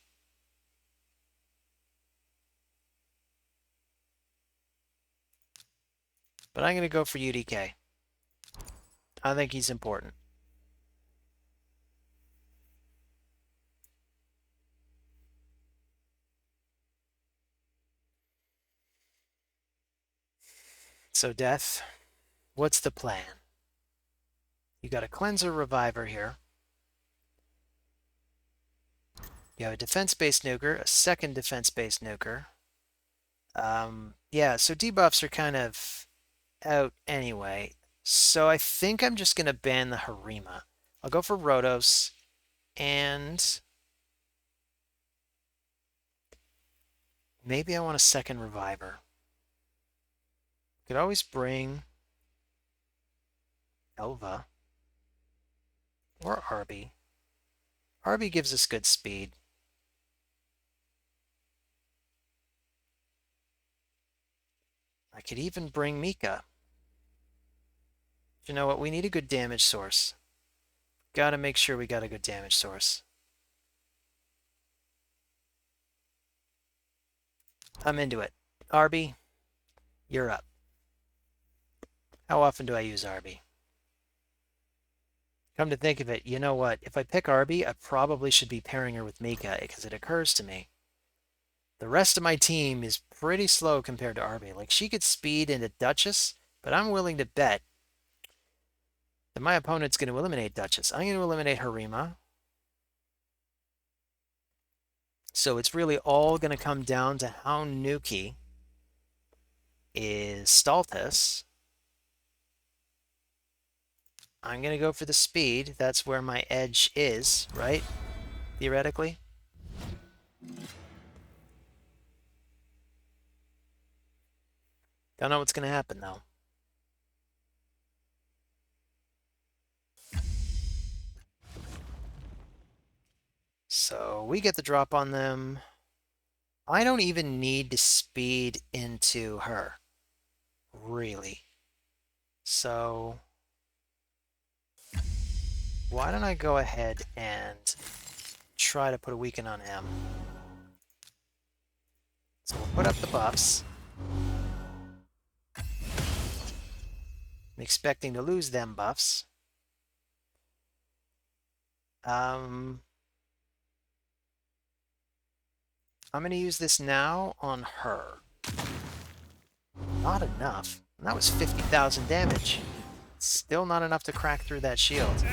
But I'm going to go for UDK. I think he's important. So, Death, what's the plan? You got a Cleanser Reviver here. You have a defense-based nuker, a second defense-based nuker. Yeah, so debuffs are kind of out anyway. So I think I'm just going to ban the Harima. I'll go for Rotos, and maybe I want a second Reviver. Could always bring Elva or Arby. Arby gives us good speed. I could even bring Mika. You know what? We need a good damage source. Gotta make sure we got a good damage source. I'm into it. Arby, you're up. How often do I use Arby? Come to think of it, you know what? If I pick Arby, I probably should be pairing her with Mika, because it occurs to me. The rest of my team is pretty slow compared to Arby. Like, she could speed into Duchess, but I'm willing to bet that my opponent's going to eliminate Duchess. I'm going to eliminate Harima. So it's really all going to come down to how nuky is Staltis. I'm going to go for the speed. That's where my edge is, right? Theoretically. Don't know what's going to happen, though. So we get the drop on them. I don't even need to speed into her, really. So why don't I go ahead and try to put a weaken on him. So we'll put up the buffs. I'm expecting to lose them buffs. I'm going to use this now on her. Not enough. And that was 50,000 damage. Still not enough to crack through that shield.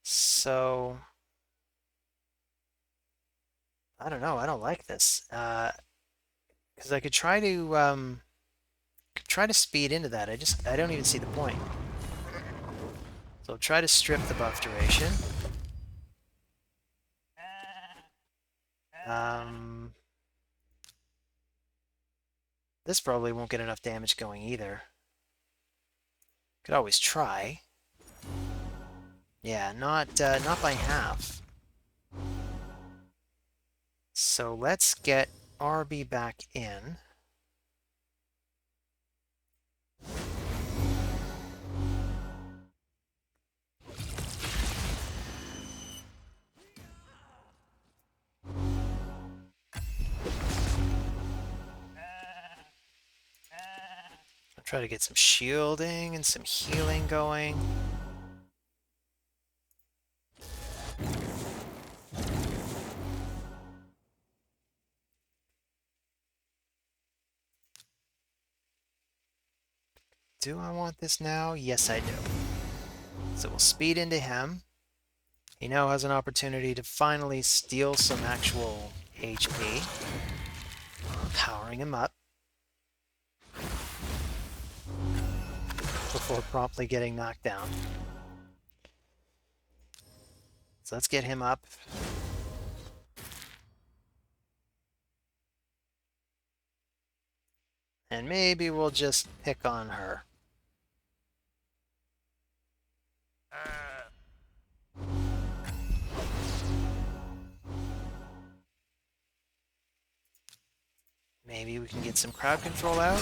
So I don't know. I don't like this. Because I could try to speed into that. I don't even see the point. So I'll try to strip the buff duration. This probably won't get enough damage going either. Could always try. Yeah, not by half. So let's get RB back in. I'll try to get some shielding and some healing going. Do I want this now? Yes, I do. So we'll speed into him. He now has an opportunity to finally steal some actual HP. Powering him up. Before promptly getting knocked down. So let's get him up. And maybe we'll just pick on her. Maybe we can get some crowd control out.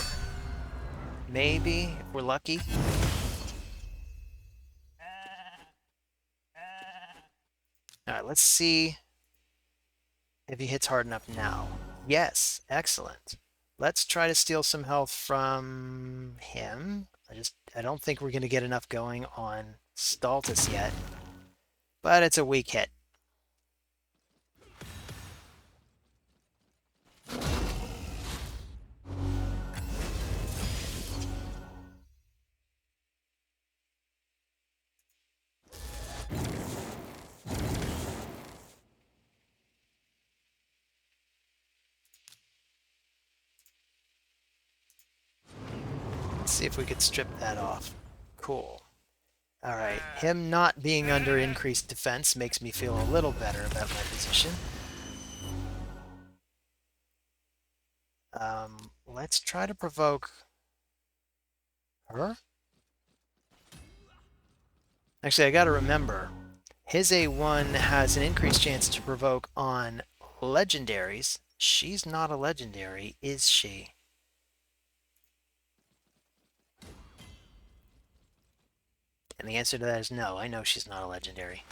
Maybe, if we're lucky. Alright, let's see if he hits hard enough now. Yes, excellent. Let's try to steal some health from him. I don't think we're going to get enough going on Stultus yet. But it's a weak hit. Let's see if we could strip that off. Cool. Alright, him not being under increased defense makes me feel a little better about my position. Let's try to provoke her. Actually, I gotta remember, his A1 has an increased chance to provoke on legendaries. She's not a legendary, is she? And the answer to that is no. I know she's not a legendary.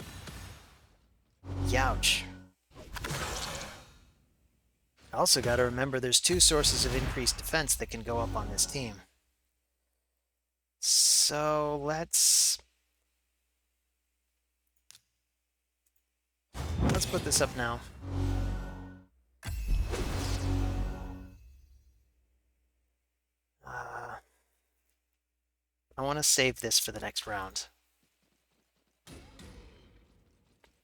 Youch. Also got to remember there's two sources of increased defense that can go up on this team. So let's put this up now. I want to save this for the next round.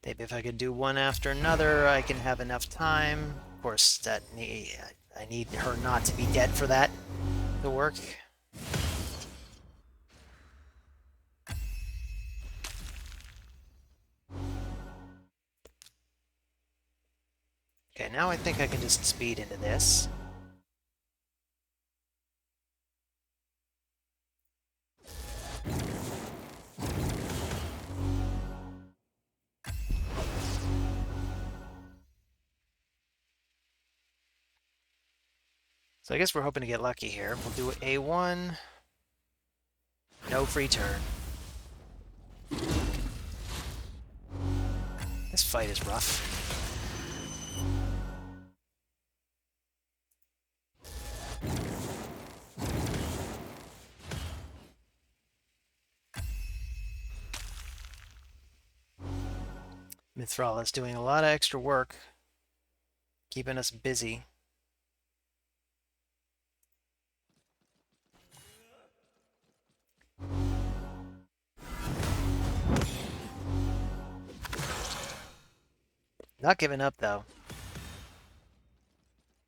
Maybe if I could do one after another, I can have enough time. Of course, I need her not to be dead for that to work. Okay, now I think I can just speed into this. So I guess we're hoping to get lucky here. We'll do A1. No free turn. This fight is rough. Mythral is doing a lot of extra work, keeping us busy. Not giving up, though.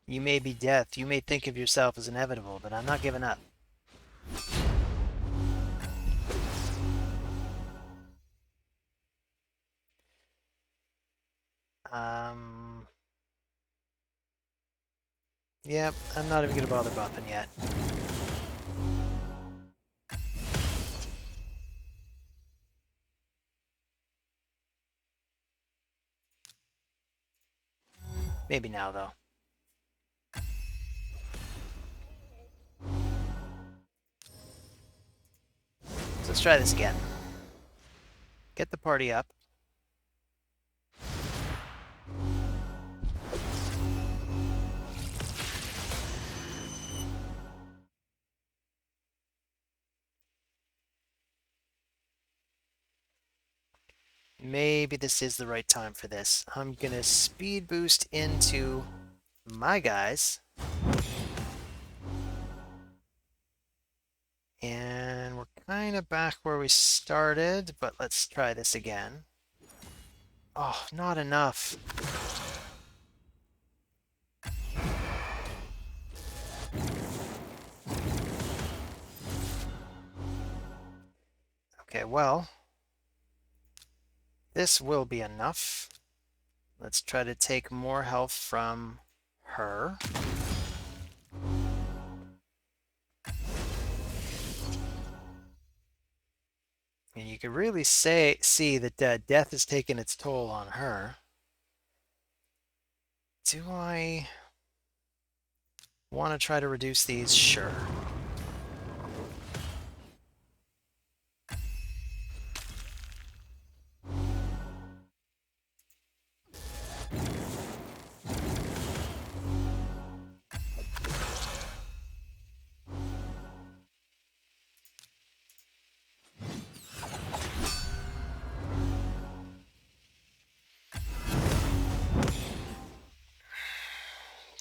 You may be death. You may think of yourself as inevitable, but I'm not giving up. Yep, I'm not even gonna bother buffing yet. Maybe now, though. So let's try this again. Get the party up. Maybe this is the right time for this. I'm gonna speed boost into my guys. And we're kind of back where we started, but let's try this again. Oh, not enough. Okay, well, this will be enough. Let's try to take more health from her. And you can really see that death has taken its toll on her. Do I want to try to reduce these? Sure.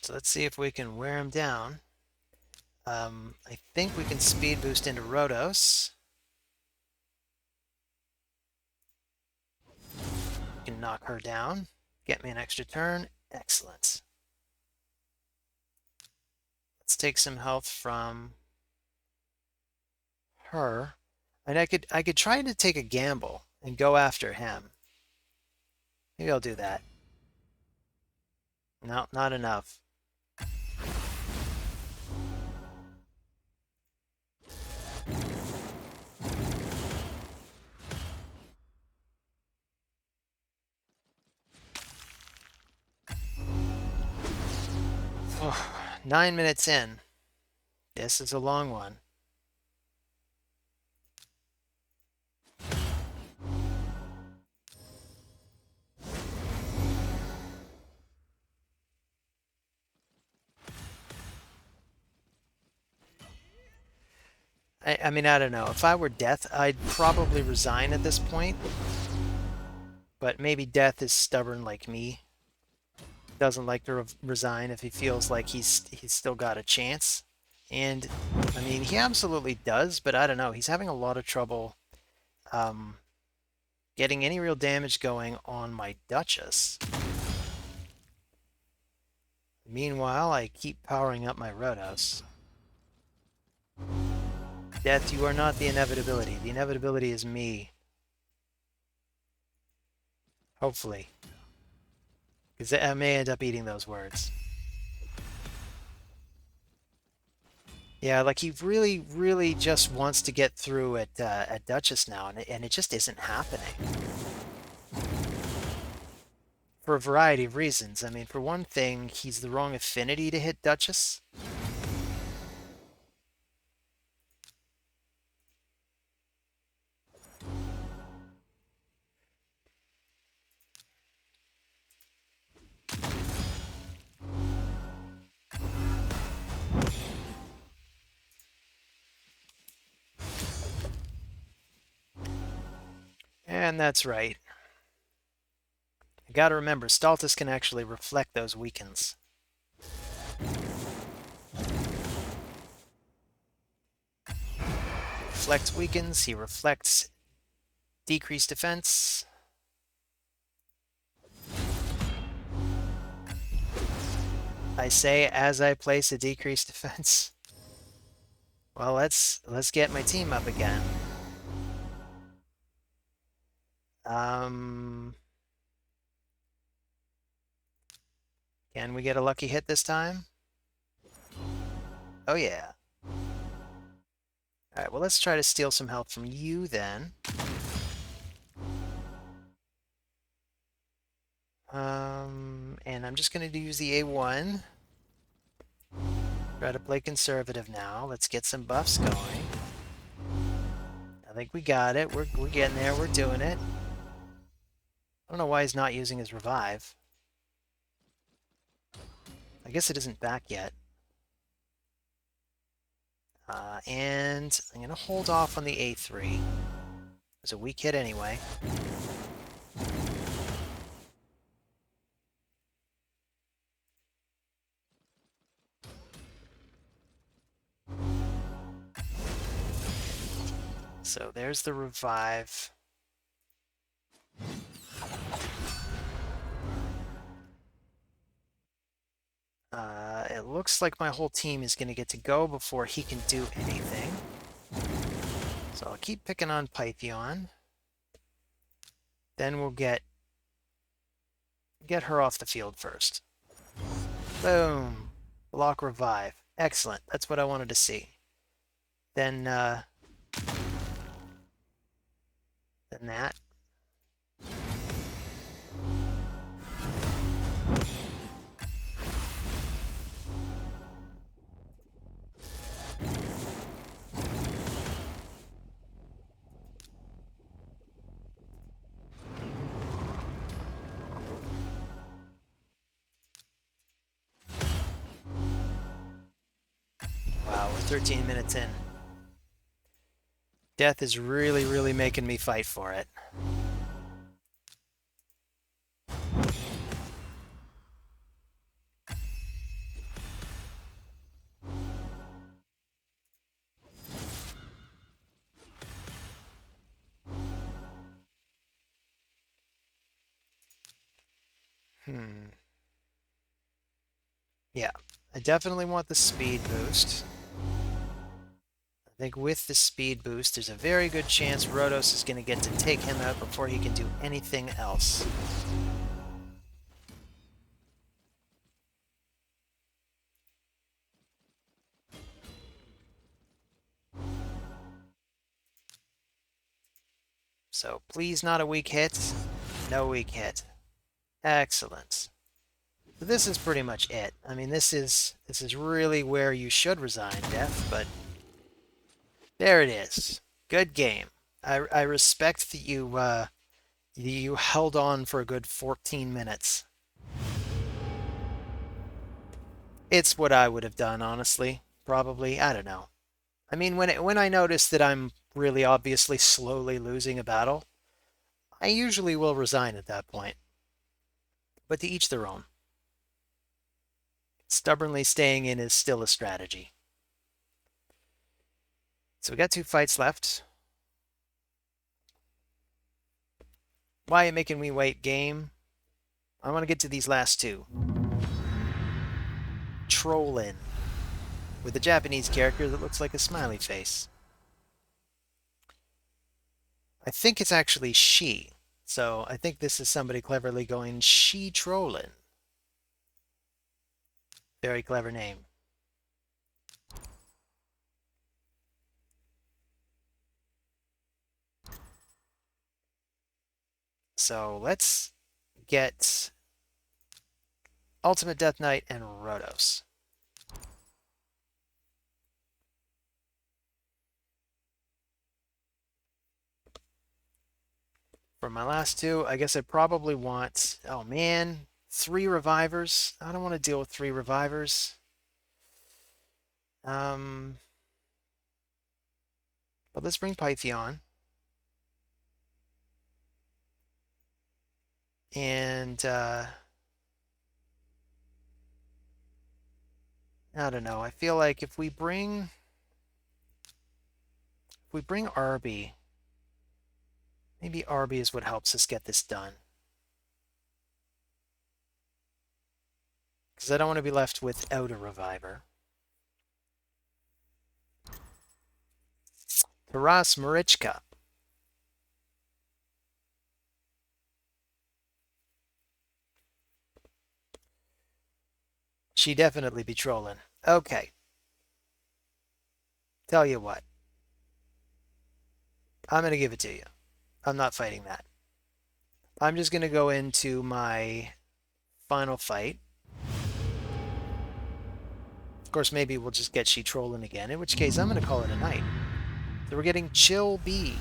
So let's see if we can wear him down. I think we can speed boost into Rhodos. We can knock her down. Get me an extra turn. Excellent. Let's take some health from her. And I could try to take a gamble and go after him. Maybe I'll do that. No, not enough. Oh, 9 minutes in. This is a long one. I mean, I don't know. If I were Death, I'd probably resign at this point. But maybe Death is stubborn like me. Doesn't like to resign if he feels like he's still got a chance. And, I mean, he absolutely does, but I don't know. He's having a lot of trouble getting any real damage going on my Duchess. Meanwhile, I keep powering up my Rhodos. Death, you are not the inevitability. The inevitability is me. Hopefully. Because I may end up eating those words. Yeah, like he really, really just wants to get through at Duchess now, and it just isn't happening. For a variety of reasons. I mean, for one thing, he's the wrong affinity to hit Duchess. And that's right. I gotta remember, Staltus can actually reflect those weakens. Reflects weakens, he reflects decreased defense. I say as I place a decreased defense. Well, let's get my team up again. Can we get a lucky hit this time? Oh yeah. All right, well, let's try to steal some help from you then. And I'm just going to use the A1. Try to play conservative now. Let's get some buffs going. I think we got it. We're getting there. We're doing it. I don't know why he's not using his revive. I guess it isn't back yet. And I'm going to hold off on the A3. It was a weak hit anyway. So there's the revive. It looks like my whole team is going to get to go before he can do anything. So I'll keep picking on Pythion. Then we'll get her off the field first. Boom. Block revive. Excellent. That's what I wanted to see. Then that. Wow, we're 13 minutes in. Death is really, really making me fight for it. Yeah, I definitely want the speed boost. I think with the speed boost, there's a very good chance Rhodos is going to get to take him out before he can do anything else. So please not a weak hit. No weak hit. Excellent. So this is pretty much it. I mean, this is really where you should resign, Death, but there it is. Good game. I respect that you held on for a good 14 minutes. It's what I would have done, honestly. Probably. I don't know. I mean, when I notice that I'm really obviously slowly losing a battle, I usually will resign at that point. But to each their own. Stubbornly staying in is still a strategy. So we got 2 fights left. Why are you making me wait, game? I want to get to these last 2. Trollin. With a Japanese character that looks like a smiley face. I think it's actually she. So I think this is somebody cleverly going, she Trollin. Very clever name. So let's get Ultimate Death Knight and Rhodos. For my last 2, I guess I probably want, oh man, 3 revivers. I don't want to deal with 3 revivers. But let's bring Pythion. And I don't know. I feel like if we bring Arby, maybe Arby is what helps us get this done. because I don't want to be left without a reviver. Taras Marichka. She definitely be trolling. Okay. Tell you what. I'm going to give it to you. I'm not fighting that. I'm just going to go into my final fight. Of course, maybe we'll just get she trolling again, in which case I'm going to call it a night. So we're getting Chill B.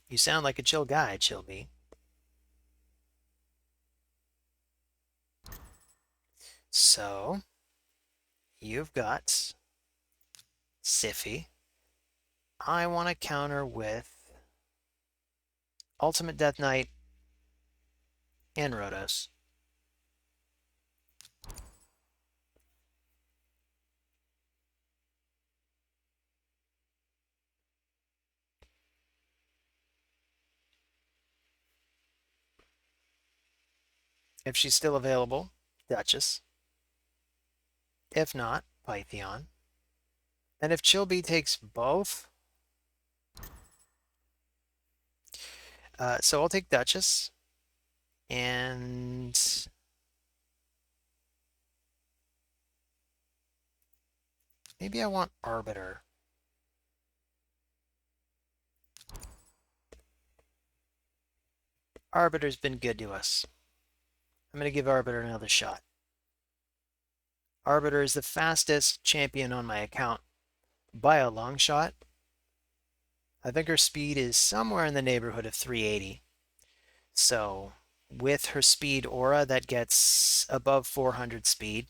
You sound like a chill guy, Chill B. So, you've got Siphi. I want to counter with Ultimate Death Knight and Rhodos. If she's still available, Duchess. If not, Pythion. And if Chilby takes both, so I'll take Duchess. And maybe I want Arbiter. Arbiter's been good to us. I'm going to give Arbiter another shot. Arbiter is the fastest champion on my account by a long shot. I think her speed is somewhere in the neighborhood of 380. So with her speed aura, that gets above 400 speed.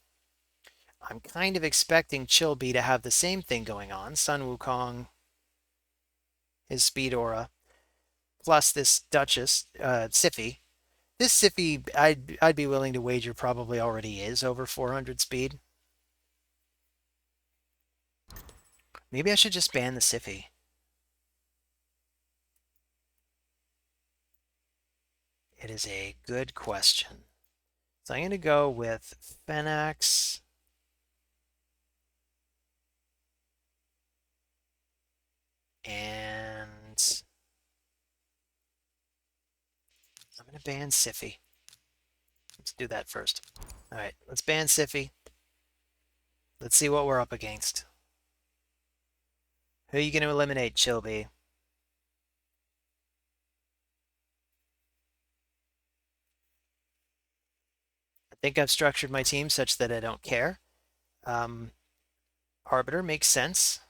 I'm kind of expecting Chilby to have the same thing going on. Sun Wukong, his speed aura, plus this Duchess, Siphi. This Siphi, I'd be willing to wager probably already is over 400 speed. Maybe I should just ban the Siphi. It is a good question. So I'm going to go with Phenax. And I'm going to ban Siphi. Let's do that first. All right, let's ban Siphi. Let's see what we're up against. Who are you going to eliminate, Chilby? I think I've structured my team such that I don't care. Arbiter makes sense.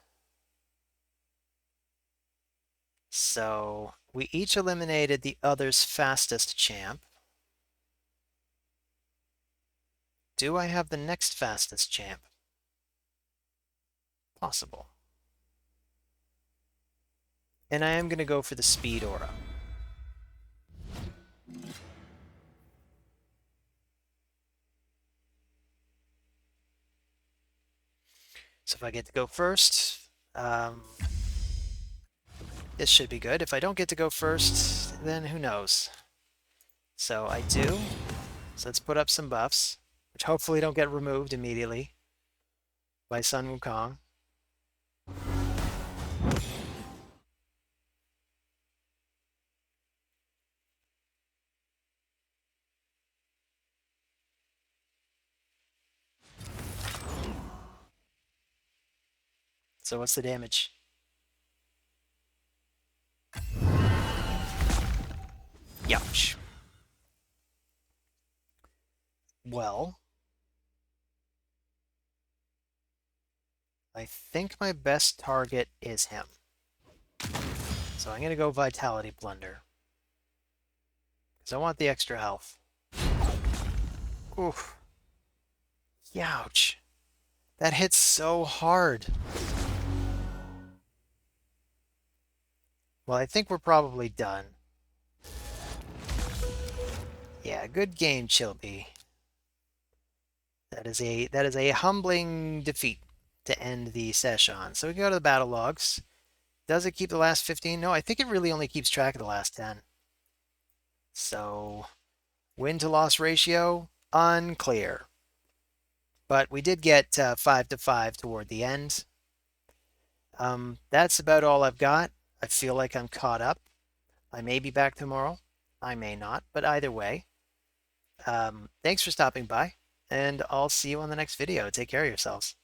So we each eliminated the other's fastest champ. Do I have the next fastest champ? Possible. And I am going to go for the speed aura. So if I get to go first, this should be good. If I don't get to go first, then who knows? So I do. So let's put up some buffs, which hopefully don't get removed immediately by Sun Wukong. So what's the damage? Youch. Well, I think my best target is him. So I'm going to go Vitality Plunder. Because I want the extra health. Oof. Youch. That hits so hard. Well, I think we're probably done. Yeah, good game, Chilby. That is a humbling defeat to end the session. So we go to the battle logs. Does it keep the last 15? No, I think it really only keeps track of the last 10. So Win to loss ratio, unclear. But we did get 5 to 5 toward the end. That's about all I've got. I feel like I'm caught up. I may be back tomorrow. I may not, but either way, thanks for stopping by, and I'll see you on the next video. Take care of yourselves.